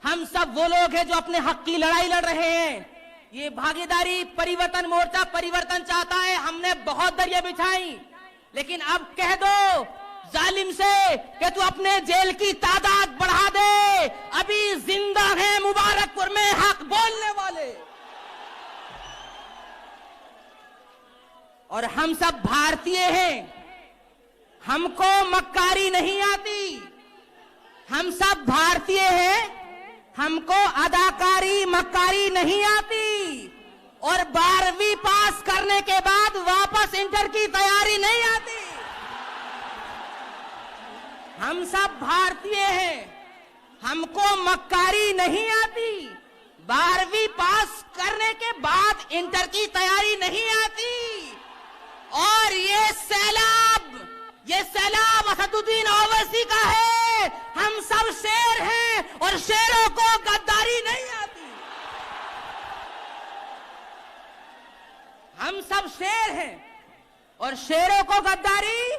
हम सब वो लोग हैं जो अपने हक की लड़ाई लड़ रहे हैं। ये भागीदारी परिवर्तन मोर्चा परिवर्तन चाहता है। हमने बहुत दरिया बिछाई, लेकिन अब कह दो जालिम से कि तू अपने जेल की तादाद बढ़ा दे। अभी जिंदा है मुबारकपुर में हक बोलने वाले। और हम सब भारतीय हैं, हमको मक्कारी नहीं आती। हम सब भारतीय हैं, हमको अदाकारी मक्कारी नहीं आती। और 12वीं पास करने के बाद वापस इंटर की तैयारी नहीं आती। हम सब भारतीय हैं, हमको मक्कारी नहीं आती। 12वीं पास करने के बाद इंटर की तैयारी नहीं आती। और ये सैलाब असदुद्दीन ओवैसी का है। हम सब शेर हैं और शेरों को गद्दारी नहीं आती। हम सब शेर हैं और शेरों को गद्दारी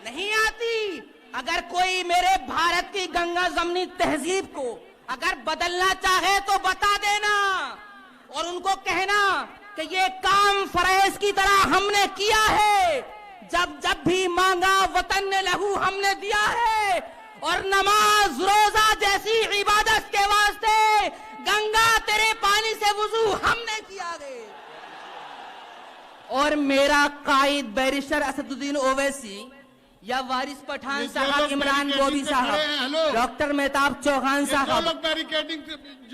नहीं आती। अगर कोई मेरे भारत की गंगा जमनी तहजीब को अगर बदलना चाहे तो बता देना और उनको कहना कि ये काम फरेज की तरह हमने किया है। जब भी मांगा वतन ने लहू हमने दिया है। और नमाज रोजा जैसी इबादत के वास्ते गंगा तेरे पानी से वुजू हमने किया है। और मेरा कायद बैरिस्टर असदुद्दीन ओवैसी या वारिस पठान साहब, इमरान बोबी साहब, डॉक्टर मेहताब चौहान साहब,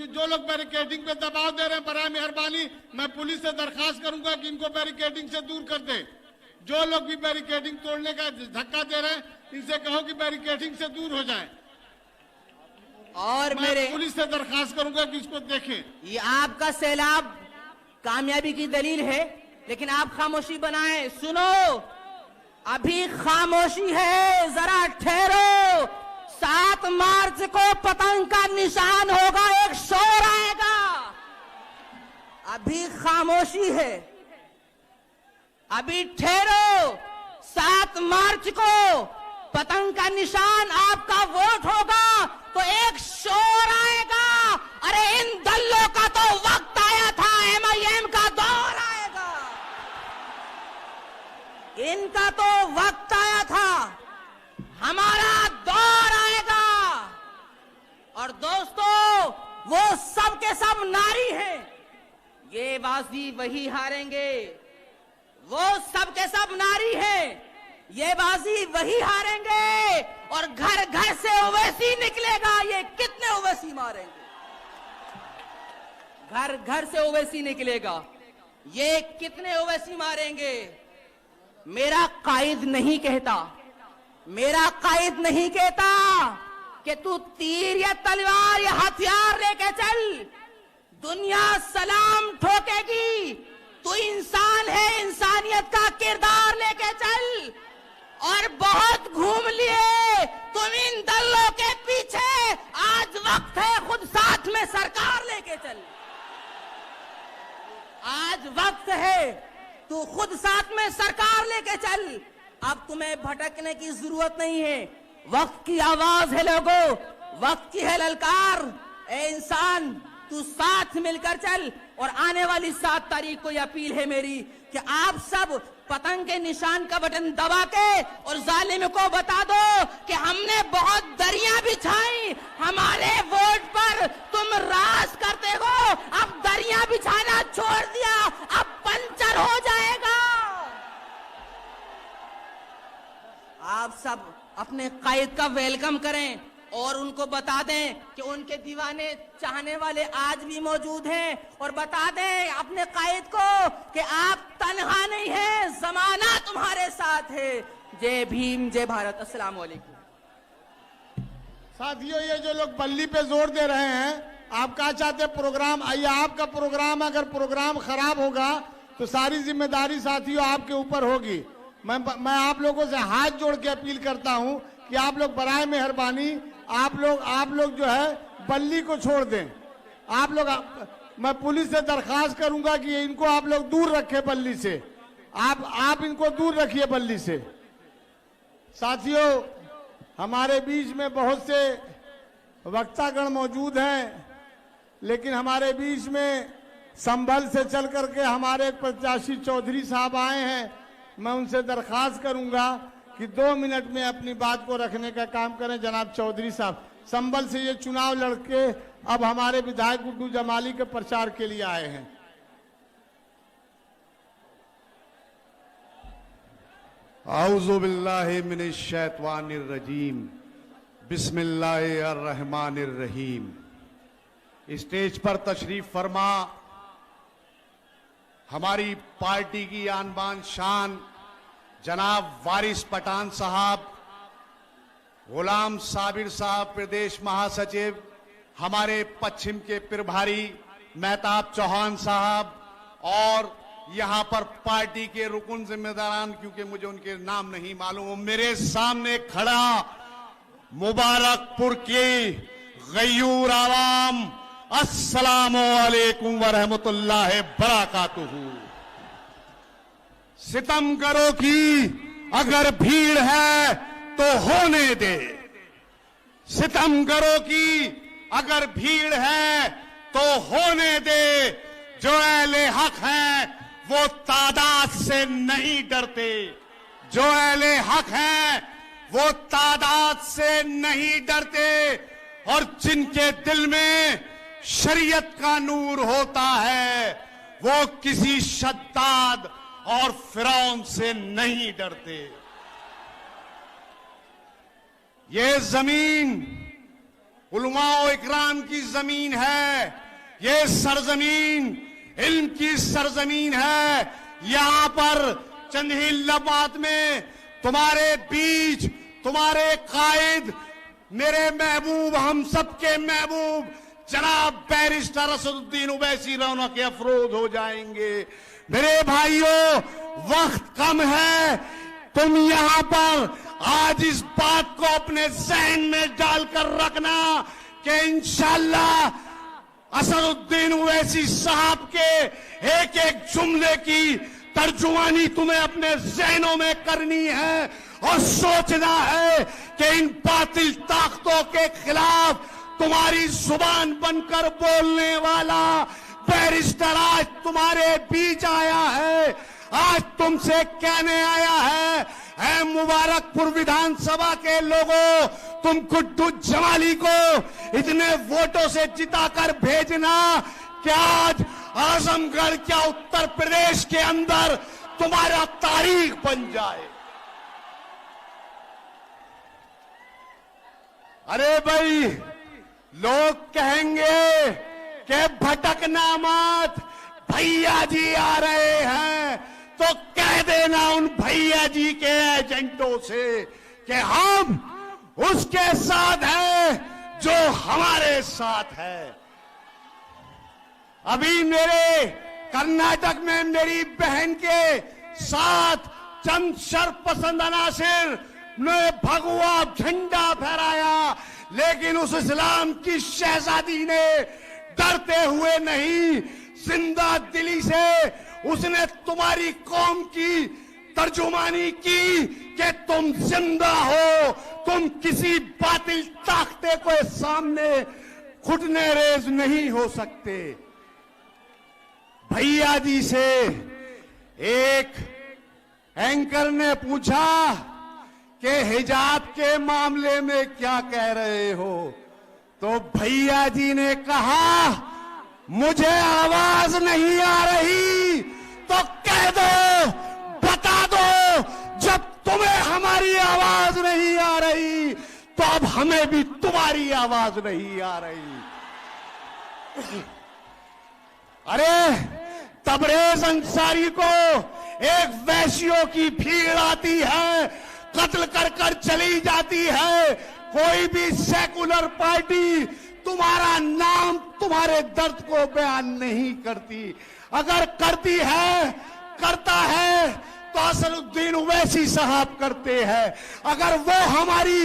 जो लोग बैरिकेडिंग पे दबाव दे रहे हैं, बराए मेहरबानी मैं पुलिस से दरखास्त करूंगा कि इनको बैरिकेडिंग से दूर कर दे। जो लोग भी बैरिकेडिंग तोड़ने का धक्का दे रहे हैं, इनसे कहो कि बैरिकेडिंग से दूर हो जाए। और मैं पुलिस से दरखास्त करूंगा कि इसको देखें। ये आपका सैलाब कामयाबी की दलील है, लेकिन आप खामोशी बनाएं। सुनो, अभी खामोशी है, जरा ठहरो। 7 मार्च को पतंग का निशान होगा, एक शोर आएगा। अभी खामोशी है, अभी ठहरो। 7 मार्च को पतंग का निशान आपका वोट होगा तो एक शोर आएगा। अरे इन दल्लों का तो वक्त आया था, MIM का दौर आएगा। इनका तो वक्त आया था, हमारा दौर आएगा। और दोस्तों, वो सब के सब नारी हैं। ये बाजी वही हारेंगे। वो सब के सब नारी हैं, ये बाजी वही हारेंगे। और घर घर से ओवैसी निकलेगा। ये कितने ओवैसी मारेंगे? घर घर से ओवैसी निकलेगा। ये कितने ओवैसी मारेंगे? मेरा कायद नहीं कहता कि तू तीर या तलवार या हथियार लेके चल, दुनिया सलाम ठोकेगी। तू इंसान है, इंसानियत का किरदार लेके चल। और बहुत घूम लिए तुम इन दलों के पीछे, आज वक्त है खुद साथ में सरकार लेके चल। आज वक्त है तू खुद साथ में सरकार लेके चल। अब तुम्हें भटकने की जरूरत नहीं है। वक्त की आवाज है लोगों, वक्त की है ललकार। ए इंसान, तू साथ मिलकर चल। और आने वाली 7 तारीख को यह अपील है मेरी कि आप सब पतंग के निशान का बटन दबा के और जालिम को बता दो कि हमने बहुत दरिया बिछाई, हमारे वोट पर तुम राज करते हो। अब दरिया बिछाना छोड़ दिया, अब पंचर हो जाएगा। आप सब अपने कायद का वेलकम करें और उनको बता दें कि उनके दीवाने चाहने वाले आज भी मौजूद हैं। और बता दें अपने कायद को कि आप तन्हा नहीं हैं, जमाना तुम्हारे साथ है। जय भीम, जय भारत। अस्सलाम वालेकुम। साथियों, ये जो लोग बल्ली पे जोर दे रहे हैं, आप क्या चाहते हैं? प्रोग्राम, आइए आपका प्रोग्राम, अगर प्रोग्राम खराब होगा तो सारी जिम्मेदारी साथियों आपके ऊपर होगी। मैं आप लोगों से हाथ जोड़ के अपील करता हूं कि आप लोग बराए मेहरबानी आप लोग जो है बल्ली को छोड़ दें। आप लोग मैं पुलिस से दरखास्त करूंगा कि इनको आप लोग दूर रखें बल्ली से। आप इनको दूर रखिए बल्ली से। साथियों, हमारे बीच में बहुत से वक्तागण मौजूद हैं, लेकिन हमारे बीच में संभल से चल करके हमारे प्रत्याशी चौधरी साहब आए हैं। मैं उनसे दरखास्त करूंगा कि 2 मिनट में अपनी बात को रखने का काम करें। जनाब चौधरी साहब संभल से ये चुनाव लड़के अब हमारे विधायक गुड्डू जमाली के प्रचार के लिए आए हैं। आऊज़ु बिल्लाहि मिनश शैतानिर रजीम, बिस्मिल्लाहिर्रहमानिर रहीम। स्टेज पर तशरीफ फरमा हमारी पार्टी की आन बान शान जनाब वारिस पठान साहब, गुलाम साबिर साहब प्रदेश महासचिव, हमारे पश्चिम के प्रभारी मेहताब चौहान साहब, और यहां पर पार्टी के रुकन जिम्मेदारान, क्योंकि मुझे उनके नाम नहीं मालूम, मेरे सामने खड़ा मुबारकपुर की गयूर आवाम, अस्सलामु अलैकुम व रहमतुल्लाहि बरकातुहू। सितम करो कि अगर भीड़ है तो होने दे, सितम करो कि अगर भीड़ है तो होने दे। जो अहले हक हैं वो तादाद से नहीं डरते, जो अहले हक हैं वो तादाद से नहीं डरते, और जिनके दिल में शरीयत का नूर होता है वो किसी शद्दाद और फिरौन से नहीं डरते। ये जमीन उलमा इकराम की जमीन है, ये सरजमीन इल्म की सरजमीन है। यहां पर चंद ही लम्हात में तुम्हारे बीच तुम्हारे कायद, मेरे महबूब, हम सबके महबूब जनाब बैरिस्टर असदुद्दीन ओवैसी रौनक अफरोज हो जाएंगे। मेरे भाइयों, वक्त कम है, तुम यहां पर आज इस बात को अपने जहन में डालकर रखना कि इंशाअल्लाह असदुद्दीन ओवैसी साहब के एक एक जुमले की तर्जुमानी तुम्हें अपने जहनों में करनी है और सोचना है कि इन बातिल ताकतों के खिलाफ तुम्हारी जुबान बनकर बोलने वाला बैरिस्टर आज तुम्हारे बीच आया है। आज तुमसे कहने आया है, ऐ मुबारकपुर विधानसभा के लोगों, तुम गुड्डू जमाली को इतने वोटों से जिताकर भेजना कि आज आजमगढ़ क्या उत्तर प्रदेश के अंदर तुम्हारा तारीख बन जाए। अरे भाई, लोग कहेंगे कि भटकना मत, भैया जी आ रहे हैं, तो कह देना उन भैया जी के एजेंटों से कि हम उसके साथ हैं जो हमारे साथ है। अभी मेरे कर्नाटक में मेरी बहन के साथ चंद शरपसंद अनासिर ने भगवा झंडा फहराया, लेकिन उस इस्लाम की शहजादी ने डरते हुए नहीं, जिंदा दिली से उसने तुम्हारी कौम की तर्जुमानी की कि तुम जिंदा हो, तुम किसी बातिल ताकते के सामने घुटने रेज नहीं हो सकते। भैया जी से एक एंकर ने पूछा कि हिजाब के मामले में क्या कह रहे हो, तो भैया जी ने कहा मुझे आवाज नहीं आ रही, तो कह दो, बता दो, जब तुम्हें हमारी आवाज नहीं आ रही तो अब हमें भी तुम्हारी आवाज नहीं आ रही। अरे तबरेज अंसारी को एक वैश्यों की भीड़ आती है, कत्ल कर कर चली जाती है, कोई भी सेकुलर पार्टी तुम्हारा नाम, तुम्हारे दर्द को बयान नहीं करती। अगर करती है, करता है तो असदुद्दीन ओवैसी साहब करते हैं। अगर वो हमारी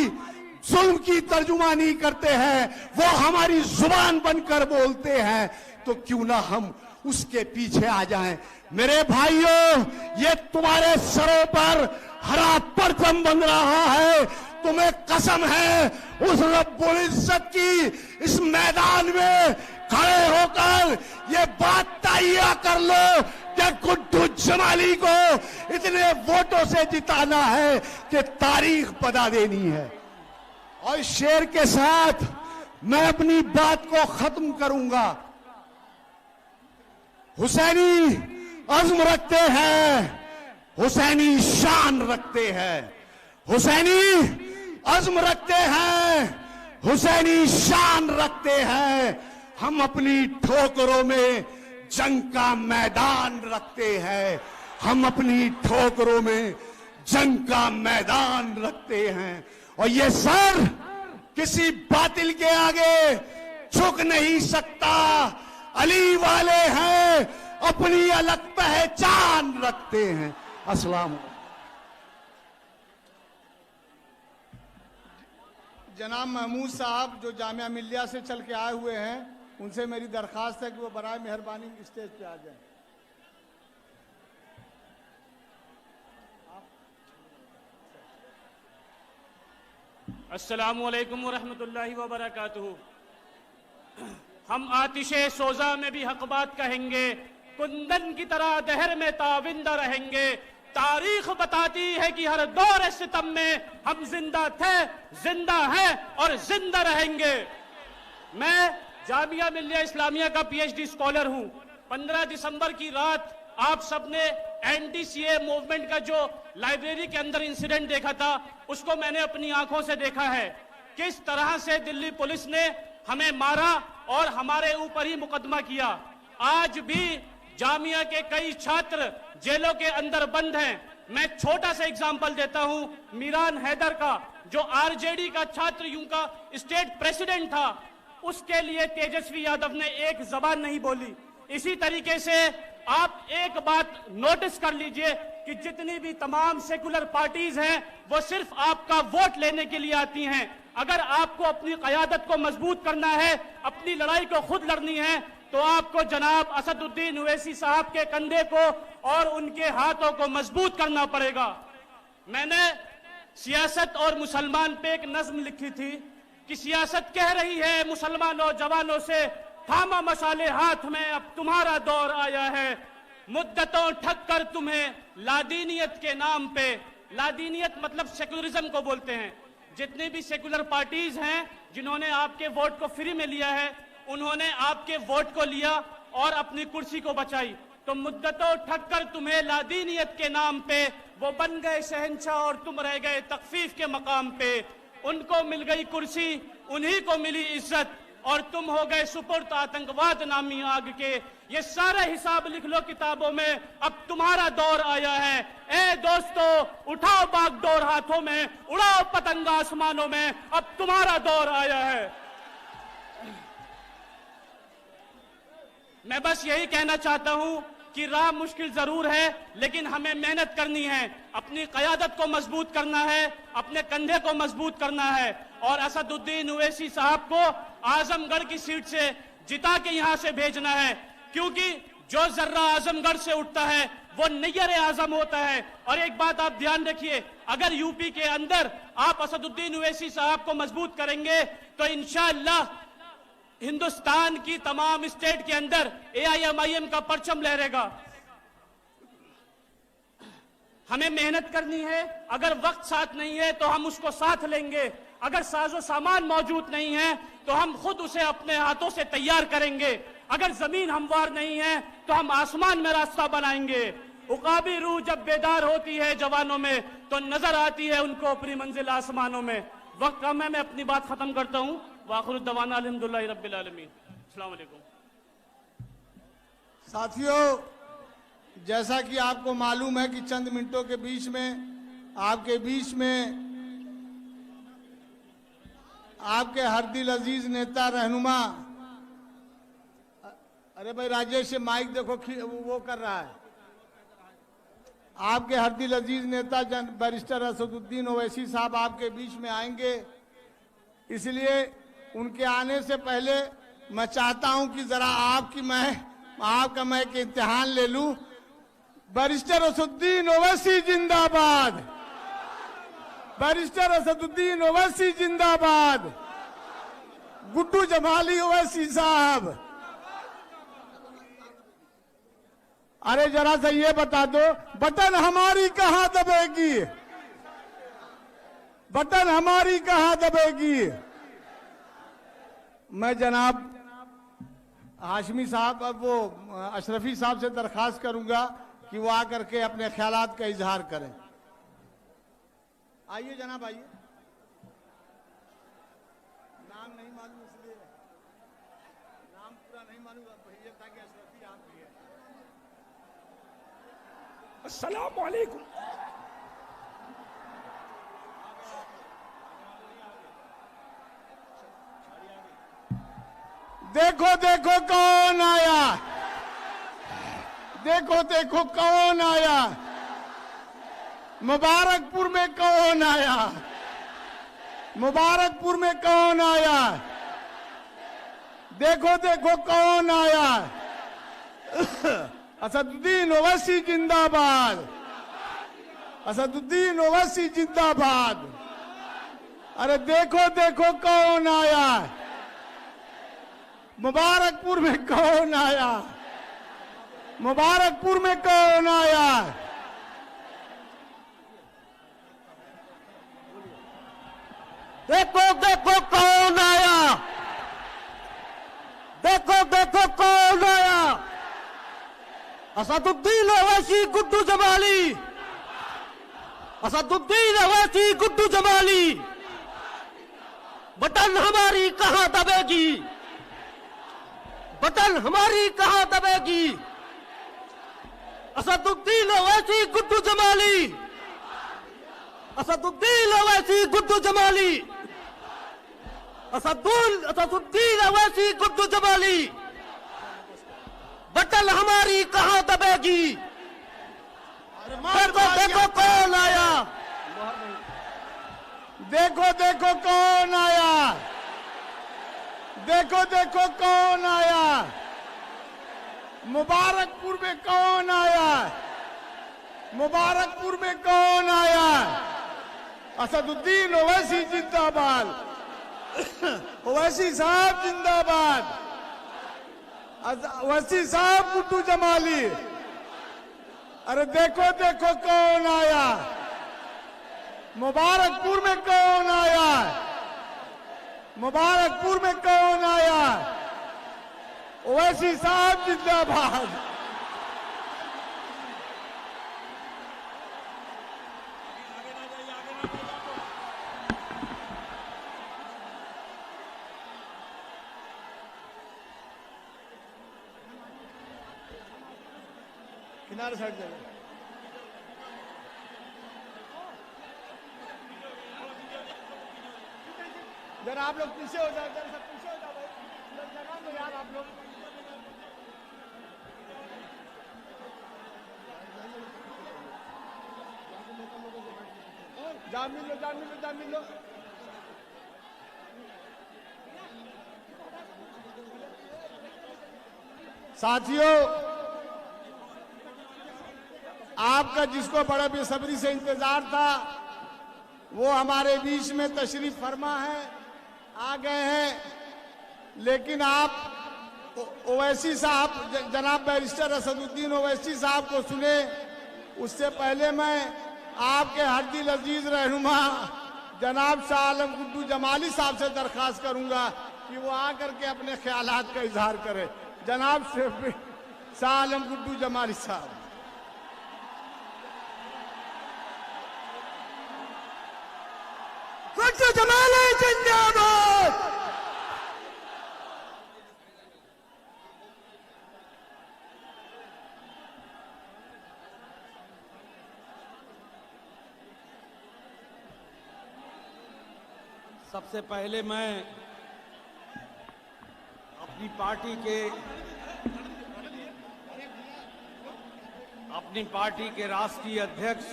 जुल्म की तर्जुमानी करते हैं, वो हमारी जुबान बनकर बोलते हैं तो क्यों ना हम उसके पीछे आ जाएं। मेरे भाइयों, ये तुम्हारे सरों पर हरा परचम बन रहा है। तुम्हें कसम है उस रब्बुल इज्जत की, इस मैदान में खड़े होकर ये बात तय कर लो कि गुड्डू जमाली को इतने वोटों से जिताना है कि तारीख बता देनी है। और इस शेर के साथ मैं अपनी बात को खत्म करूंगा। हुसैनी अज़्म रखते हैं, हुसैनी शान रखते हैं, हुसैनी अज़्म रखते हैं, हुसैनी शान रखते हैं। हम अपनी ठोकरों में जंग का मैदान रखते हैं, हम अपनी ठोकरों में जंग का मैदान रखते हैं। और ये सर किसी बातिल के आगे झुक नहीं सकता। अली वाले हैं, अपनी अलग पहचान रखते हैं। अस्सलाम। जनाब महमूद साहब जो जामिया मिल्लिया से चल के आए हुए हैं, उनसे मेरी दरखास्त है कि वो बराए मेहरबानी स्टेज पे आ जाएं। अस्सलामु अलैकुम वरहमतुल्लाहि वबरकातुहू। हम आतिशे सोजा में भी हक बात कहेंगे, कुंदन की तरह दहर में ताविंदा रहेंगे। तारीख बताती है कि हर दौर सितम में हम जिंदा थे, जिंदा हैं और जिंदा रहेंगे। मैं जामिया मिल्लिया इस्लामिया का पीएचडी स्कॉलर हूं। 15 दिसंबर की रात आप सबने एंटी-सीए मूवमेंट का जो लाइब्रेरी के अंदर इंसिडेंट देखा था, उसको मैंने अपनी आंखों से देखा है। किस तरह से दिल्ली पुलिस ने हमें मारा और हमारे ऊपर ही मुकदमा किया। आज भी जामिया के कई छात्र जेलों के अंदर बंद हैं। मैं छोटा सा एग्जाम्पल देता हूं, मीरान हैदर का, जो आरजेडी का छात्र यूं का स्टेट प्रेसिडेंट था, उसके लिए तेजस्वी यादव ने एक जबान नहीं बोली। इसी तरीके से आप एक बात नोटिस कर लीजिए कि जितनी भी तमाम सेकुलर पार्टीज हैं, वो सिर्फ आपका वोट लेने के लिए आती हैं। अगर आपको अपनी क़यादत को मजबूत करना है, अपनी लड़ाई को खुद लड़नी है, तो आपको जनाब असदुद्दीन ओवैसी साहब के कंधे को और उनके हाथों को मजबूत करना पड़ेगा। मैंने सियासत और मुसलमान पे एक नज्म लिखी थी कि सियासत कह रही है मुसलमान नौजवानों से, थामा मशाले हाथ में अब तुम्हारा दौर आया है। मुद्दतों ठग कर तुम्हें लादीनियत के नाम पे, लादीनियत मतलब सेकुलरिज्म को बोलते हैं। जितनी भी सेकुलर पार्टीज हैं जिन्होंने आपके वोट को फ्री में लिया है, उन्होंने आपके वोट को लिया और अपनी कुर्सी को बचाई। तो मुद्दतों ठग कर तुम्हें लादीनियत के नाम पे वो बन गए शहंशाह और तुम रह गए तकफीफ के मकाम पे। उनको मिल गई कुर्सी, उन्हीं को मिली इज्जत, और तुम हो गए सुपुर्द आतंकवाद नामी आग के। ये सारा हिसाब लिख लो किताबों में, अब तुम्हारा दौर आया है। ए दोस्तों, उठाओ बागडोर हाथों में, उड़ाओ पतंग आसमानों में, अब तुम्हारा दौर आया है। मैं बस यही कहना चाहता हूं कि राह मुश्किल जरूर है, लेकिन हमें मेहनत करनी है, अपनी क़यादत को मजबूत करना है, अपने कंधे को मजबूत करना है और असदुद्दीन ओवैसी साहब को आजमगढ़ की सीट से जिता के यहां से भेजना है। क्योंकि जो जर्रा आजमगढ़ से उठता है वो नैयर आजम होता है। और एक बात आप ध्यान रखिए, अगर यूपी के अंदर आप असदुद्दीन ओवैसी साहब को मजबूत करेंगे तो इंशाअल्लाह हिंदुस्तान की तमाम स्टेट के अंदर AIMIM का परचम लहरेगा। हमें मेहनत करनी है, अगर वक्त साथ नहीं है तो हम उसको साथ लेंगे, अगर साजो सामान मौजूद नहीं है तो हम खुद उसे अपने हाथों से तैयार करेंगे, अगर जमीन हमवार नहीं है तो हम आसमान में रास्ता बनाएंगे। उकाबी रूह जब बेदार होती है जवानों में तो नजर आती है उनको अपनी मंजिल आसमानों में। वक्त कम है, मैं अपनी बात खत्म करता हूं। वाखिरुद्दवाना अल्हम्दुलिल्लाहि रब्बिल आलमीन। अस्सलाम वालेकुम। साथियों, जैसा कि आपको मालूम है कि चंद मिनटों के बीच में आपके बीच में आपके हरदिल अजीज नेता रहनुमा, अरे भाई राजेश से माइक देखो, वो कर रहा है, आपके हरदिल अजीज नेता बैरिस्टर असदुद्दीन ओवैसी साहब आपके बीच में आएंगे। इसलिए उनके आने से पहले मैं चाहता हूं कि जरा आपका मैं एक इम्तिहान ले लूं। बैरिस्टर असदुद्दीन ओवैसी जिंदाबाद, बैरिस्टर असदुद्दीन ओवैसी जिंदाबाद, गुड्डू जमाली ओवैसी साहब। अरे जरा सा ये बता दो, बटन हमारी कहां दबेगी, बटन हमारी कहां दबेगी। मैं जनाब हाशमी साहब, अब वो अशरफी साहब से दरखास्त करूंगा कि वो आकर के अपने ख्यालात का इजहार करें। आइए जनाब, आइए। नाम नहीं मालूम इसलिए, नाम पूरा नहीं मालूम, भैया ताकि अशरफी आप भी है। अस्सलाम वालेकुम। देखो देखो कौन आया, देखो देखो कौन आया, मुबारकपुर में कौन आया, मुबारकपुर में कौन आया, देखो देखो कौन आया। असदुद्दीन ओवैसी जिंदाबाद, असदुद्दीन ओवैसी जिंदाबाद। अरे देखो देखो कौन आया, मुबारकपुर में कौन आया, मुबारकपुर में कौन आया। देखो देखो कौन आया, देखो देखो कौन आया। असदुद्दीन ओवैसी गुड्डू जमाली, असदुद्दीन ओवैसी गुड्डू जमाली। बटन हमारी कहां दबेगी, बटन हमारी कहां दबेगी। असदुद्दीन ओवैसी गुड्डू जमाली, असदुद्दीन ओवैसी गुड्डू जमाली, असदुद्दीन ओवैसी गुड्डू जमाली। बटन हमारी कहां दबेगी। देखो देखो कौन आया, देखो देखो कौन आया, देखो देखो कौन आया। मुबारकपुर में कौन आया, मुबारकपुर में कौन आया। असदुद्दीन ओवैसी जिंदाबाद, ओवैसी साहब जिंदाबाद, ओवैसी साहब गुड्डू जमाली। अरे देखो देखो कौन आया, मुबारकपुर में कौन आया, मुबारकपुर में कौन आया। ओवैसी साहब जिंदाबाद। किनारे साइड जाइए। जरा आप लोग पीछे हो जाओ, जरा सब पीछे हो जाओ भाई, जगह दो यार आप लोग। जा मिल लो, जा मिल लो, जा मिल लो। साथियों, आपका जिसको बड़ा बेसब्री से इंतजार था वो हमारे बीच में तशरीफ फरमा है, आ गए हैं। लेकिन आप ओवैसी साहब, जनाब बैरिस्टर असदुद्दीन ओवैसी साहब को सुने उससे पहले मैं आपके हरदिल अजीज रहनुमा जनाब शाह आलम गुड्डू जमाली साहब से दरखास्त करूंगा कि वो आकर के अपने ख्यालात का इजहार करें। जनाब शाह आलम गुड्डू जमाली साहब। गुड्डू जमाली जिंदाबाद। सबसे पहले मैं अपनी पार्टी के राष्ट्रीय अध्यक्ष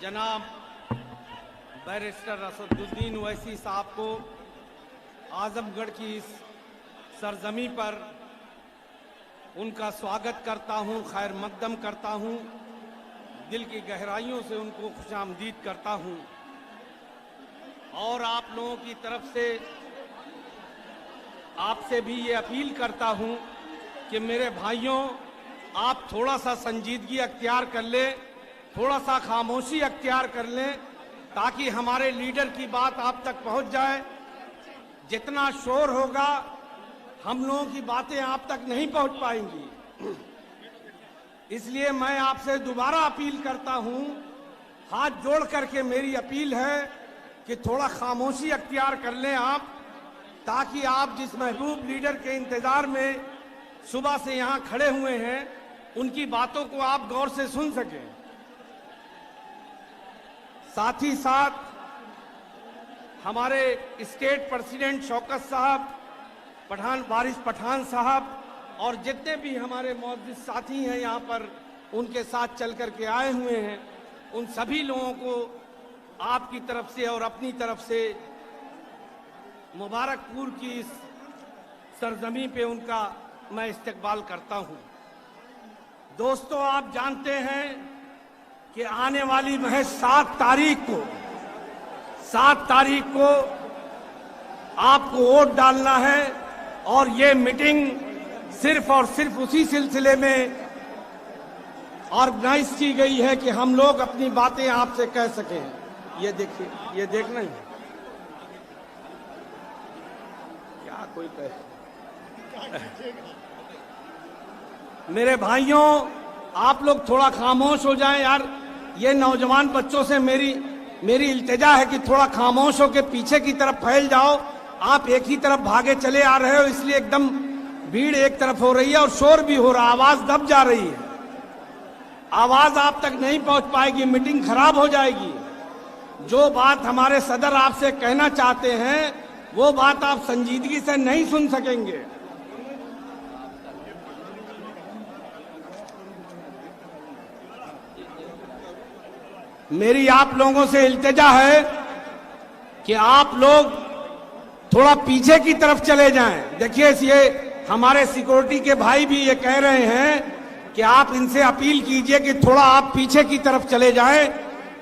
जनाब बैरिस्टर असदुद्दीन ओवैसी साहब को आजमगढ़ की इस सरजमी पर उनका स्वागत करता हूं, खैर मकदम करता हूं, दिल की गहराइयों से उनको खुशामदीद करता हूं। और आप लोगों की तरफ से आपसे भी ये अपील करता हूं कि मेरे भाइयों, आप थोड़ा सा संजीदगी अख्तियार कर लें, थोड़ा सा खामोशी अख्तियार कर लें, ताकि हमारे लीडर की बात आप तक पहुंच जाए। जितना शोर होगा हम लोगों की बातें आप तक नहीं पहुंच पाएंगी। इसलिए मैं आपसे दोबारा अपील करता हूं, हाथ जोड़ करके मेरी अपील है कि थोड़ा खामोशी अख्तियार कर लें आप, ताकि आप जिस महबूब लीडर के इंतजार में सुबह से यहां खड़े हुए हैं, उनकी बातों को आप गौर से सुन सकें। साथ ही साथ हमारे स्टेट प्रेसिडेंट शौकत साहब, वारिस पठान साहब और जितने भी हमारे मौजूद साथी हैं यहाँ पर, उनके साथ चल करके आए हुए हैं, उन सभी लोगों को आपकी तरफ से और अपनी तरफ से मुबारकपुर की इस सरजमी पे उनका मैं इस्तकबाल करता हूँ। दोस्तों, आप जानते हैं कि आने वाली महज 7 तारीख को आपको वोट डालना है, और ये मीटिंग सिर्फ और सिर्फ उसी सिलसिले में ऑर्गेनाइज की गई है कि हम लोग अपनी बातें आपसे कह सकें। ये देखिए, ये देखना है क्या कोई कहे। मेरे भाइयों, आप लोग थोड़ा खामोश हो जाएं यार। ये नौजवान बच्चों से मेरी इल्तिजा है कि थोड़ा खामोश हो के पीछे की तरफ फैल जाओ। आप एक ही तरफ भागे चले आ रहे हो, इसलिए एकदम भीड़ एक तरफ हो रही है और शोर भी हो रहा है, आवाज दब जा रही है, आवाज आप तक नहीं पहुंच पाएगी, मीटिंग खराब हो जाएगी। जो बात हमारे सदर आपसे कहना चाहते हैं, वो बात आप संजीदगी से नहीं सुन सकेंगे। मेरी आप लोगों से इल्तिजा है कि आप लोग थोड़ा पीछे की तरफ चले जाएं। देखिए, ये हमारे सिक्योरिटी के भाई भी ये कह रहे हैं कि आप इनसे अपील कीजिए कि थोड़ा आप पीछे की तरफ चले जाएं,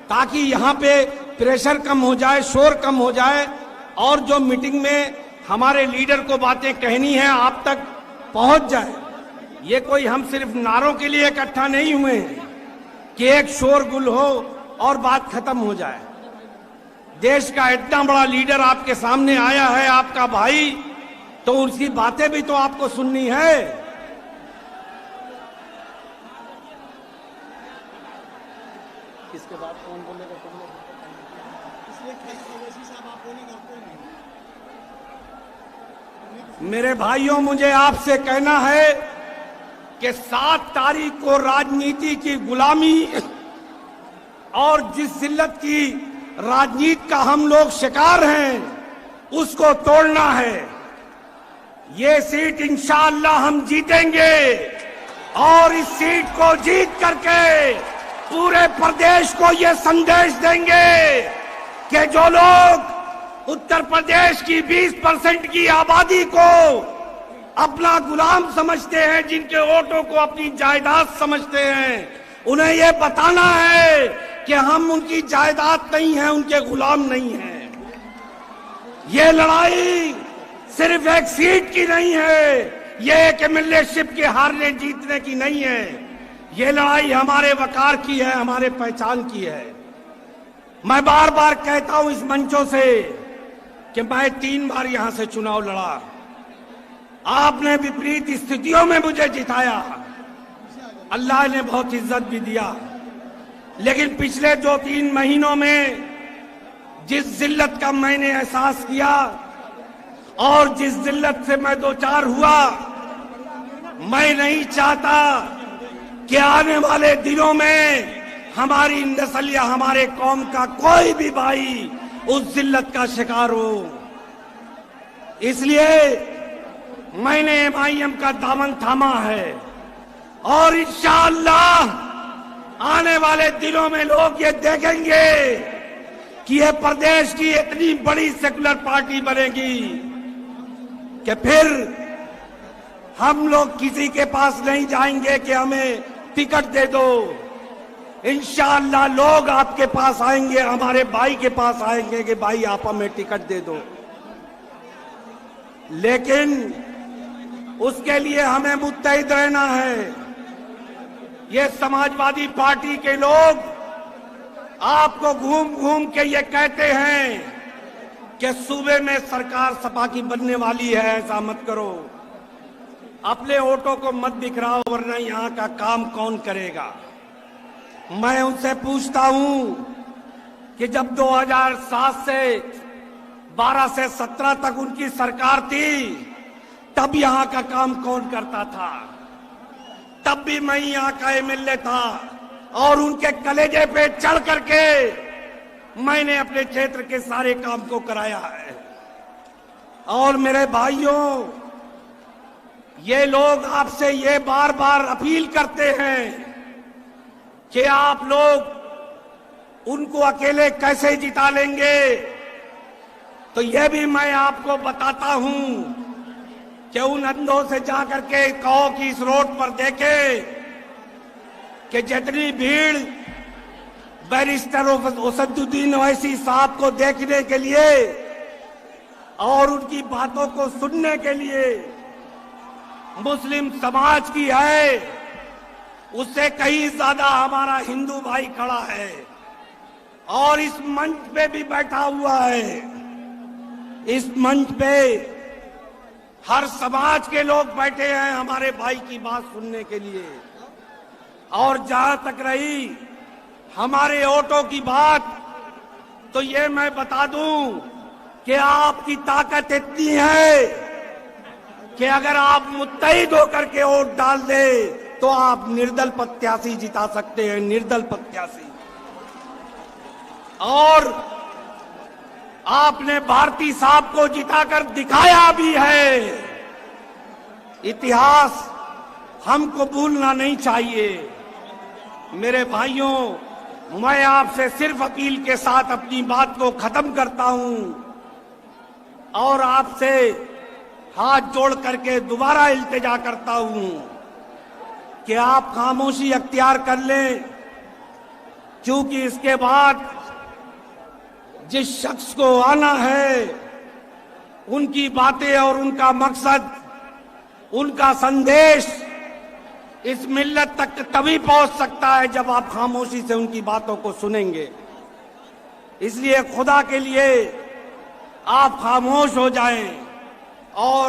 ताकि यहाँ पे प्रेशर कम हो जाए, शोर कम हो जाए, और जो मीटिंग में हमारे लीडर को बातें कहनी है आप तक पहुंच जाए। ये कोई हम सिर्फ नारों के लिए इकट्ठा नहीं हुए हैं कि एक शोरगुल हो और बात खत्म हो जाए। देश का इतना बड़ा लीडर आपके सामने आया है, आपका भाई, तो उसकी बातें भी तो आपको सुननी है। इसके बाद कौन बोलेगा? मेरे भाइयों, मुझे आपसे कहना है कि 7 तारीख को राजनीति की गुलामी और जिस जिल्लत की राजनीति का हम लोग शिकार हैं, उसको तोड़ना है। ये सीट इंशाअल्लाह हम जीतेंगे, और इस सीट को जीत करके पूरे प्रदेश को ये संदेश देंगे कि जो लोग उत्तर प्रदेश की 20% की आबादी को अपना गुलाम समझते हैं, जिनके वोटों को अपनी जायदाद समझते हैं, उन्हें ये बताना है कि हम उनकी जायदाद नहीं है, उनके गुलाम नहीं हैं। ये लड़ाई सिर्फ एक सीट की नहीं है, ये एक एमएलएशिप के हारने जीतने की नहीं है। ये लड़ाई हमारे वकार की है, हमारे पहचान की है। मैं बार बार कहता हूं इस मंचों से कि मैं 3 बार यहां से चुनाव लड़ा। आपने विपरीत स्थितियों में मुझे जिताया, अल्लाह ने बहुत इज्जत भी दिया, लेकिन पिछले 2-3 महीनों में जिस जिल्लत का मैंने एहसास किया और जिस जिल्लत से मैं 2-4 हुआ, मैं नहीं चाहता कि आने वाले दिनों में हमारी नस्ल या हमारे कौम का कोई भी भाई उस जिल्लत का शिकार हो। इसलिए मैंने एमआईएम का दामन थामा है, और इंशाअल्लाह आने वाले दिनों में लोग ये देखेंगे कि ये प्रदेश की इतनी बड़ी सेकुलर पार्टी बनेगी कि फिर हम लोग किसी के पास नहीं जाएंगे कि हमें टिकट दे दो। इंशाअल्लाह लोग आपके पास आएंगे, हमारे भाई के पास आएंगे कि भाई आप हमें टिकट दे दो। लेकिन उसके लिए हमें मुत्तहिद रहना है। ये समाजवादी पार्टी के लोग आपको घूम घूम के ये कहते हैं कि सूबे में सरकार सपा की बनने वाली है, ऐसा मत करो। अपने वोटों को मत बिखराओ, वरना यहां का काम कौन करेगा। मैं उनसे पूछता हूं कि जब 2007 से 12 से 17 तक उनकी सरकार थी, तब यहां का काम कौन करता था? तब भी मैं यहां का एमएलए था और उनके कलेजे पे चढ़ करके मैंने अपने क्षेत्र के सारे काम को कराया है। और मेरे भाइयों, ये लोग आपसे ये बार बार अपील करते हैं कि आप लोग उनको अकेले कैसे जिता लेंगे। तो यह भी मैं आपको बताता हूं कि उन अंधों से जाकर के कहो कि इस रोड पर देखे कि जितनी भीड़ बैरिस्टर असदुद्दीन ओवैसी साहब को देखने के लिए और उनकी बातों को सुनने के लिए मुस्लिम समाज की है, उससे कहीं ज्यादा हमारा हिंदू भाई खड़ा है और इस मंच पे भी बैठा हुआ है। इस मंच पे हर समाज के लोग बैठे हैं हमारे भाई की बात सुनने के लिए। और जहां तक रही हमारे वोटों की बात, तो ये मैं बता दूं कि आपकी ताकत इतनी है कि अगर आप मुत्तहिद होकर के वोट डाल दे तो आप निर्दल प्रत्याशी जिता सकते हैं, निर्दल प्रत्याशी। और आपने भारती साहब को जिताकर दिखाया भी है। इतिहास हमको भूलना नहीं चाहिए। मेरे भाइयों, मैं आपसे सिर्फ अपील के साथ अपनी बात को खत्म करता हूं और आपसे हाथ जोड़ करके दोबारा इल्तिजा करता हूं कि आप खामोशी अख्तियार कर लें, क्योंकि इसके बाद जिस शख्स को आना है उनकी बातें और उनका मकसद, उनका संदेश इस मिल्लत तक तभी पहुंच सकता है जब आप खामोशी से उनकी बातों को सुनेंगे। इसलिए खुदा के लिए आप खामोश हो जाएं। और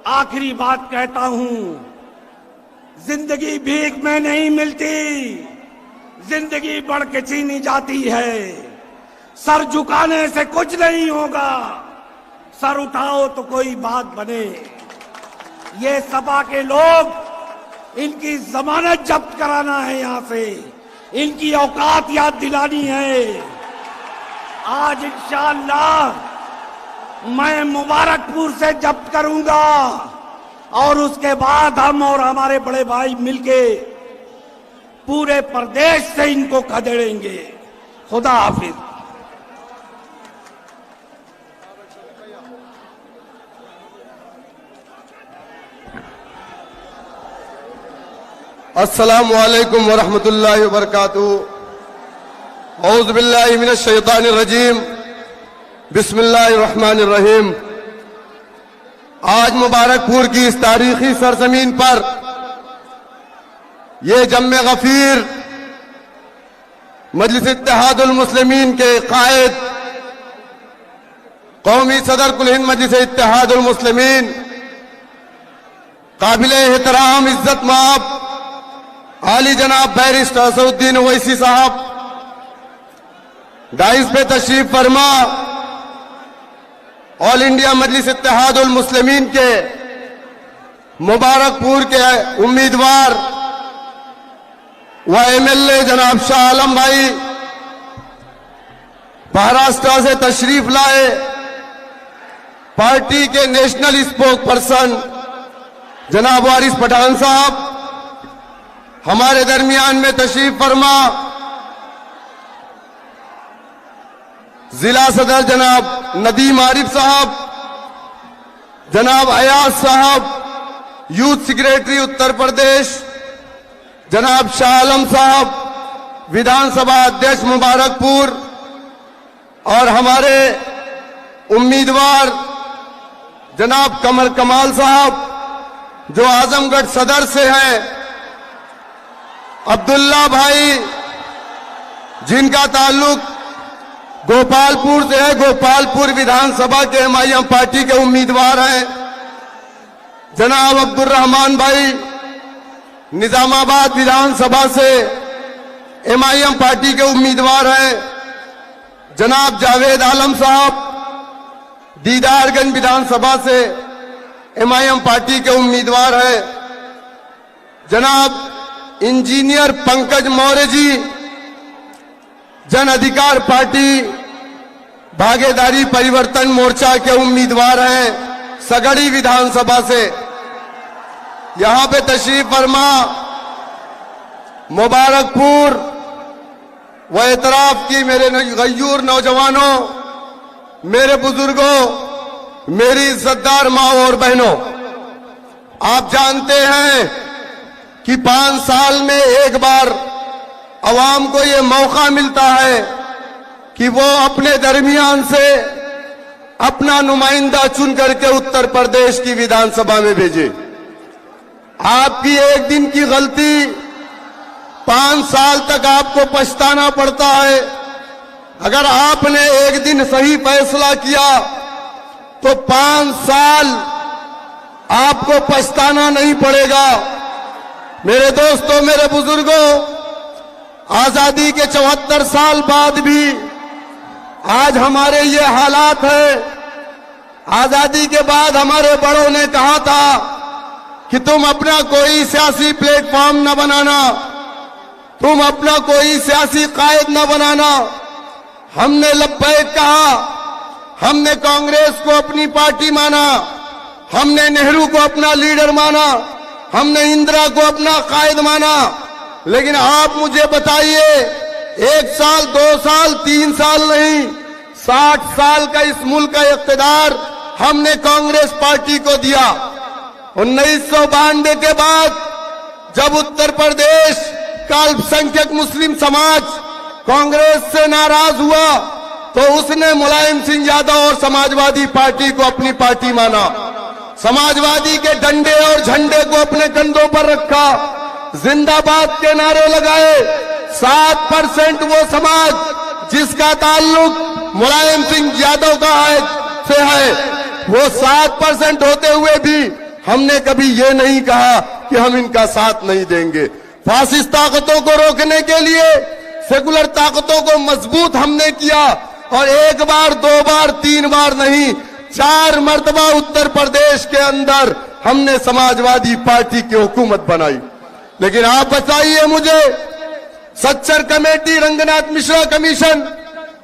आखिरी बात कहता हूं, जिंदगी भीख में नहीं मिलती, जिंदगी बढ़ के छीनी जाती है। सर झुकाने से कुछ नहीं होगा, सर उठाओ तो कोई बात बने। ये सपा के लोग, इनकी जमानत जब्त कराना है, यहां से इनकी औकात याद दिलानी है। आज इंशाअल्लाह मैं मुबारकपुर से जब्त करूंगा और उसके बाद हम और हमारे बड़े भाई मिलके पूरे प्रदेश से इनको खदेड़ेंगे। खुदा हाफिज। अस्सलामु अलैकुम वरहमतुल्लाहि वबरकातुहू। औज़ु बिल्लाहि मिनश शैतानिर रजीम। बिस्मिल्लाहिर रहमानिर रहीम। आज मुबारकपुर की इस तारीखी सरजमीन पर ये जम्मे गफीर मजलिस इत्तेहादुल मुस्लिमीन के कायद, कौमी सदर कुल हिंद मजलिस इत्तेहादुल मुस्लिमीन, काबिले एहतराम इज्जत माब आली जनाब बैरिस्टर असदुद्दीन ओवैसी साहब डाइस पे तशरीफ फरमा, ऑल इंडिया मजलिस इत्तेहादुल मुस्लिमीन के मुबारकपुर के उम्मीदवार व एमएलए जनाब शाह आलम भाई महाराष्ट्र से तशरीफ लाए, पार्टी के नेशनल स्पोक पर्सन जनाब वारिस पठान साहब हमारे दरमियान में तशरीफ फरमा, जिला सदर जनाब नदीम आरिफ साहब, जनाब अयाज साहब यूथ सेक्रेटरी उत्तर प्रदेश, जनाब शाह आलम साहब विधानसभा अध्यक्ष मुबारकपुर, और हमारे उम्मीदवार जनाब कमर कमाल साहब जो आजमगढ़ सदर से हैं, अब्दुल्ला भाई जिनका ताल्लुक गोपालपुर से है, गोपालपुर विधानसभा के एमआईएम पार्टी के उम्मीदवार हैं, जनाब अब्दुल रहमान भाई निजामाबाद विधानसभा से एमआईएम पार्टी के उम्मीदवार हैं, जनाब जावेद आलम साहब दीदारगंज विधानसभा से एमआईएम पार्टी के उम्मीदवार हैं, जनाब इंजीनियर पंकज मौर्य जी जन अधिकार पार्टी भागीदारी परिवर्तन मोर्चा के उम्मीदवार हैं सगड़ी विधानसभा से। यहां पे तशरीफ फरमा मुबारकपुर व एतराफ की मेरे गयूर नौजवानों, मेरे बुजुर्गों, मेरी इज्जतदार माँ और बहनों, आप जानते हैं कि 5 साल में एक बार अवाम को ये मौका मिलता है कि वो अपने दरमियान से अपना नुमाइंदा चुन करके उत्तर प्रदेश की विधानसभा में भेजे। आपकी एक दिन की गलती 5 साल तक आपको पछताना पड़ता है। अगर आपने एक दिन सही फैसला किया तो 5 साल आपको पछताना नहीं पड़ेगा। मेरे दोस्तों, मेरे बुजुर्गों, आजादी के 74 साल बाद भी आज हमारे ये हालात है। आजादी के बाद हमारे बड़ों ने कहा था कि तुम अपना कोई सियासी प्लेटफॉर्म न बनाना, तुम अपना कोई सियासी कायद न बनाना। हमने लब्बैक कहा, हमने कांग्रेस को अपनी पार्टी माना, हमने नेहरू को अपना लीडर माना, हमने इंदिरा को अपना कायद माना। लेकिन आप मुझे बताइए, 1 साल, 2 साल, 3 साल नहीं, 60 साल का इस मुल्क का इख्तिदार हमने कांग्रेस पार्टी को दिया। 1992 के बाद जब उत्तर प्रदेश का अल्पसंख्यक मुस्लिम समाज कांग्रेस से नाराज हुआ तो उसने मुलायम सिंह यादव और समाजवादी पार्टी को अपनी पार्टी माना, समाजवादी के डंडे और झंडे को अपने कंधों पर रखा, जिंदाबाद के नारे लगाए। 7% वो समाज जिसका ताल्लुक मुलायम सिंह यादव का से है, वो 7% होते हुए भी हमने कभी ये नहीं कहा कि हम इनका साथ नहीं देंगे। फासिस्ट ताकतों को रोकने के लिए सेकुलर ताकतों को मजबूत हमने किया, और 1 बार, 2 बार, 3 बार नहीं, 4 मर्तबा उत्तर प्रदेश के अंदर हमने समाजवादी पार्टी की हुकूमत बनाई। लेकिन आप बताइए मुझे, Sachar committee, Ranganath Mishra commission,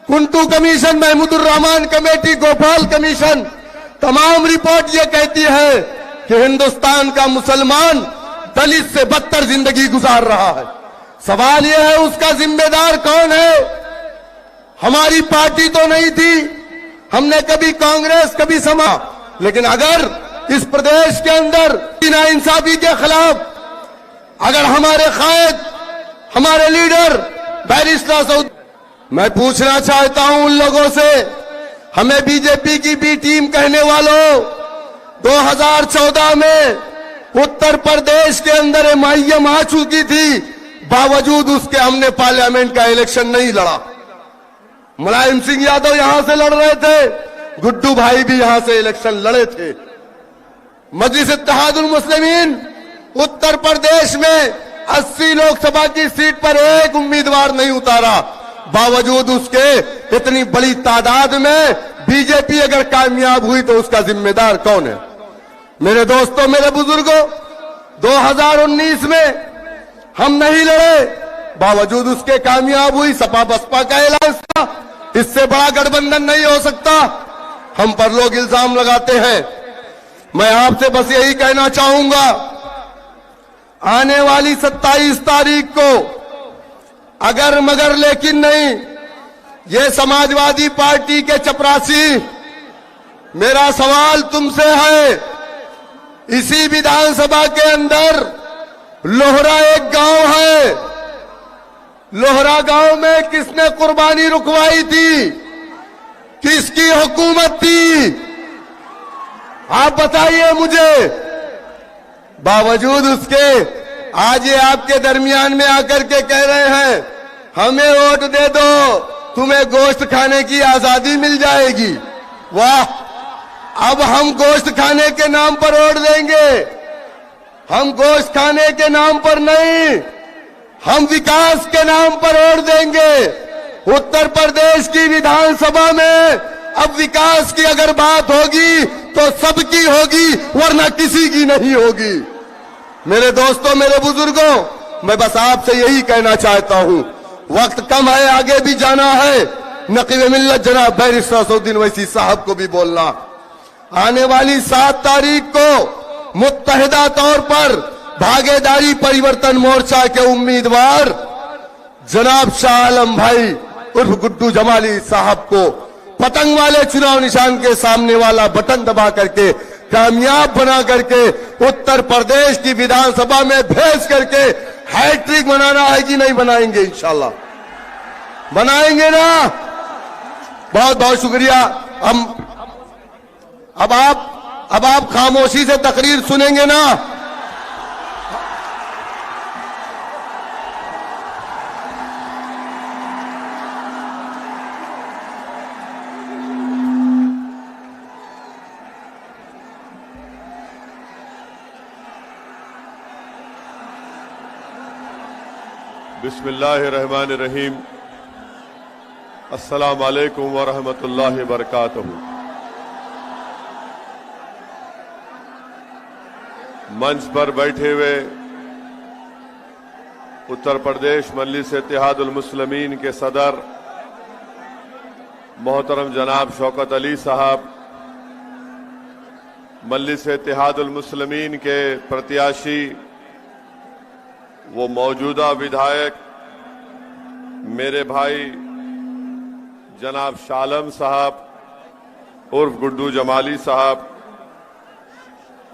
Kundu commission, Mahmoodur Rahman committee, Gopal commission, तमाम रिपोर्ट ये कहती है कि हिंदुस्तान का मुसलमान दलित से बदतर जिंदगी गुजार रहा है। सवाल यह है, उसका जिम्मेदार कौन है? हमारी पार्टी तो नहीं थी, हमने कभी कांग्रेस, कभी समा। लेकिन अगर इस प्रदेश के अंदर नाइंसाफी के खिलाफ अगर हमारे कायद, हमारे लीडर बैरिस्टर सऊद, मैं पूछना चाहता हूं उन लोगों से, हमें बीजेपी की बी टीम कहने वालों, 2014 में उत्तर प्रदेश के अंदर एमआईएम आ चुकी थी, बावजूद उसके हमने पार्लियामेंट का इलेक्शन नहीं लड़ा। मुलायम सिंह यादव यहां से लड़ रहे थे, गुड्डू भाई भी यहां से इलेक्शन लड़े थे। मजलिस इत्तेहादुल मुस्लिमीन उत्तर प्रदेश में 80 लोकसभा की सीट पर एक उम्मीदवार नहीं उतारा, बावजूद उसके इतनी बड़ी तादाद में बीजेपी अगर कामयाब हुई तो उसका जिम्मेदार कौन है? मेरे दोस्तों, मेरे बुजुर्गों, 2019 में हम नहीं लड़े, बावजूद उसके कामयाब हुई। सपा बसपा का ऐलान था, इससे बड़ा गठबंधन नहीं हो सकता। हम पर लोग इल्जाम लगाते हैं। मैं आपसे बस यही कहना चाहूंगा, आने वाली 27 तारीख को अगर मगर लेकिन नहीं, ये समाजवादी पार्टी के चपरासी मेरा सवाल तुमसे है, इसी विधानसभा के अंदर लोहरा एक गांव है, लोहरा गांव में किसने कुर्बानी रुकवाई थी? किसकी हुकूमत थी? आप बताइए मुझे। बावजूद उसके आज ये आपके दरमियान में आकर के कह रहे हैं हमें वोट दे दो, तुम्हें गोश्त खाने की आजादी मिल जाएगी। वाह, अब हम गोश्त खाने के नाम पर वोट देंगे। हम गोश्त खाने के नाम पर नहीं, हम विकास के नाम पर वोट देंगे। उत्तर प्रदेश की विधानसभा में अब विकास की अगर बात होगी तो सबकी होगी, वरना किसी की नहीं होगी। मेरे दोस्तों, मेरे बुजुर्गों, मैं बस आपसे यही कहना चाहता हूं, वक्त कम है, आगे भी जाना है। नकीब मिल्लत जनाब बैरिस्टर असदुद्दीन ओवैसी साहब को भी बोलना, आने वाली 7 तारीख को मुत्तहिदा तौर पर भागीदारी परिवर्तन मोर्चा के उम्मीदवार जनाब शाह आलम भाई उर्फ गुड्डू जमाली साहब को पतंग वाले चुनाव निशान के सामने वाला बटन दबा करके कामयाब बना करके उत्तर प्रदेश की विधानसभा में भेज करके हैट्रिक बनाना है कि नहीं बनाएंगे? इंशाल्लाह बनाएंगे ना। बहुत बहुत शुक्रिया। अब आप खामोशी से तकरीर सुनेंगे ना? बिस्मिल्लाहिर्रहमानिर्रहीम। अस्सलाम वालेकुम व रहमतुल्लाहि व बरकातहू। मंच पर बैठे हुए उत्तर प्रदेश मजलिस इत्तेहादुल मुस्लिमीन के सदर मोहतरम जनाब शौकत अली साहब, मजलिस इत्तेहादुल मुस्लिमीन के प्रत्याशी वो मौजूदा विधायक मेरे भाई जनाब शालम साहब उर्फ गुड्डू जमाली साहब,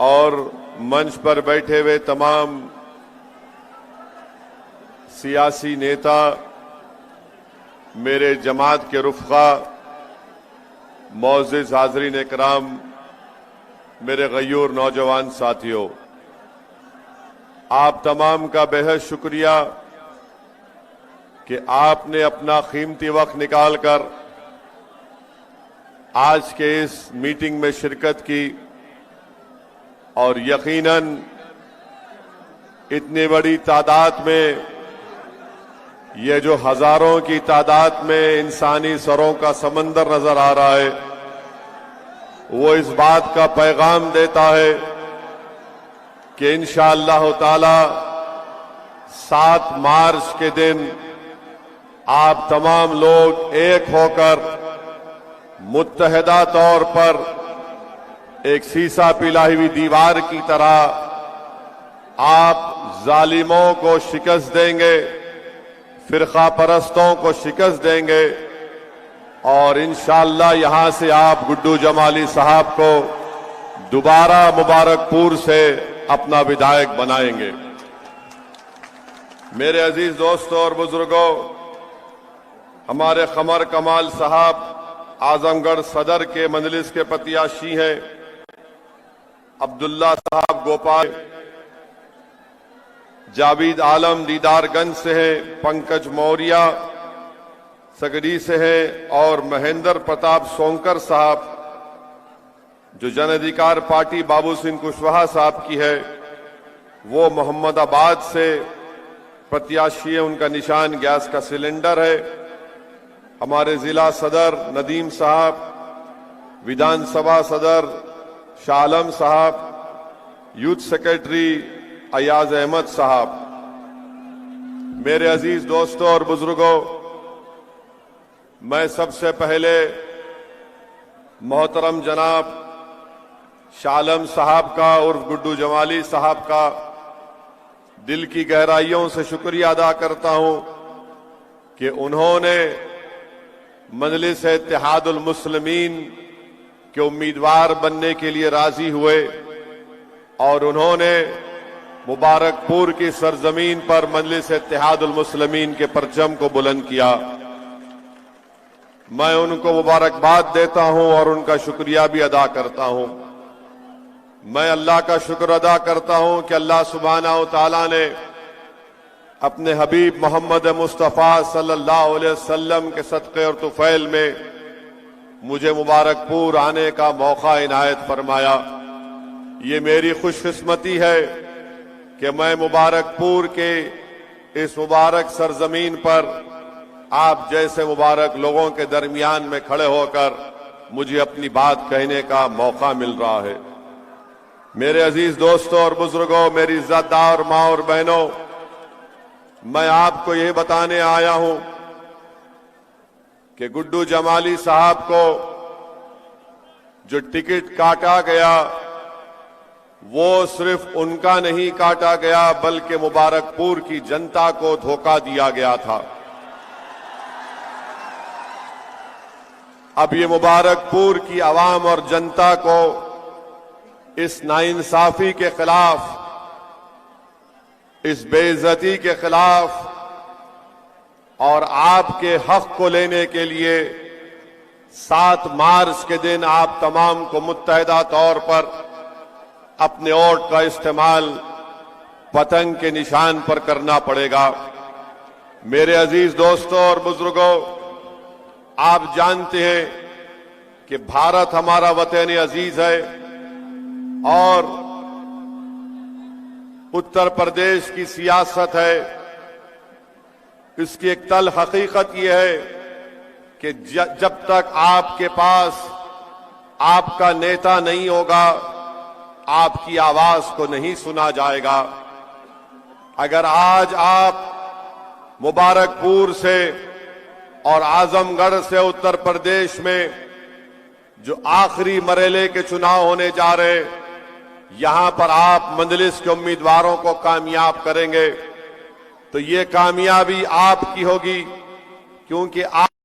और मंच पर बैठे हुए तमाम सियासी नेता, मेरे जमात के रुफ़क़ा, मौज़िज़ हाज़रीन इकराम, मेरे गयूर नौजवान साथियों, आप तमाम का बेहद शुक्रिया कि आपने अपना कीमती वक्त निकालकर आज के इस मीटिंग में शिरकत की, और यकीनन इतनी बड़ी तादाद में, ये जो हजारों की तादाद में इंसानी सरों का समंदर नजर आ रहा है, वो इस बात का पैगाम देता है कि इंशाअल्लाह ताला 7 मार्च के दिन आप तमाम लोग एक होकर मुत्तहिदा तौर पर एक सीसा पिलाई हुई दीवार की तरह आप जालिमों को शिकस्त देंगे, फिरका परस्तों को शिकस्त देंगे, और इंशाअल्लाह यहां से आप गुड्डू जमाली साहब को दोबारा मुबारकपुर से अपना विधायक बनाएंगे। मेरे अजीज दोस्तों और बुजुर्गों, हमारे कमर कमाल साहब आजमगढ़ सदर के मजलिस के प्रत्याशी हैं, अब्दुल्ला साहब गोपाल, जावेद आलम दीदारगंज से हैं, पंकज मौर्य सगड़ी से हैं, और महेंद्र प्रताप सोनकर साहब जो जन अधिकार पार्टी बाबू सिंह कुशवाहा साहब की है, वो मोहम्मदाबाद से प्रत्याशी है, उनका निशान गैस का सिलेंडर है। हमारे जिला सदर नदीम साहब, विधानसभा सदर शाह आलम साहब, यूथ सेक्रेटरी अयाज अहमद साहब। मेरे अजीज दोस्तों और बुजुर्गों, मैं सबसे पहले मोहतरम जनाब शाह आलम साहब का उर्फ गुड्डू जमाली साहब का दिल की गहराइयों से शुक्रिया अदा करता हूं कि उन्होंने मजलिस इत्तेहादुल मुस्लिमीन के उम्मीदवार बनने के लिए राजी हुए और उन्होंने मुबारकपुर की सरजमीन पर मजलिस इत्तेहादुल मुस्लिमीन के परचम को बुलंद किया। मैं उनको मुबारकबाद देता हूं और उनका शुक्रिया भी अदा करता हूं। मैं अल्लाह का शुक्र अदा करता हूं कि अल्लाह सुब्हानहू तआला ने अपने हबीब मोहम्मद मुस्तफ़ा सल्लल्लाहु अलैहि वसल्लम के सदक़े और तुफ़ैल में मुझे मुबारकपुर आने का मौका इनायत फरमाया। ये मेरी खुशकिस्मती है कि मैं मुबारकपुर के इस मुबारक सरजमीन पर आप जैसे मुबारक लोगों के दरमियान में खड़े होकर मुझे अपनी बात कहने का मौका मिल रहा है। मेरे अजीज दोस्तों और बुजुर्गों, मेरी इज्जतदार माँ और बहनों, मैं आपको यह बताने आया हूं कि गुड्डू जमाली साहब को जो टिकट काटा गया वो सिर्फ उनका नहीं काटा गया बल्कि मुबारकपुर की जनता को धोखा दिया गया था। अब ये मुबारकपुर की आवाम और जनता को इस नाइंसाफी के खिलाफ, इस बेइज्जती के खिलाफ और आपके हक को लेने के लिए 7 मार्च के दिन आप तमाम को मुत्तहिदा तौर पर अपने वोट का इस्तेमाल पतंग के निशान पर करना पड़ेगा। मेरे अजीज दोस्तों और बुजुर्गों, आप जानते हैं कि भारत हमारा वतन अजीज है और उत्तर प्रदेश की सियासत है। इसकी एक तल हकीकत यह है कि जब तक आपके पास आपका नेता नहीं होगा, आपकी आवाज को नहीं सुना जाएगा। अगर आज आप मुबारकपुर से और आजमगढ़ से उत्तर प्रदेश में जो आखिरी मरहले के चुनाव होने जा रहे, यहां पर आप मजलिस के उम्मीदवारों को कामयाब करेंगे तो ये कामयाबी आपकी होगी, क्योंकि आप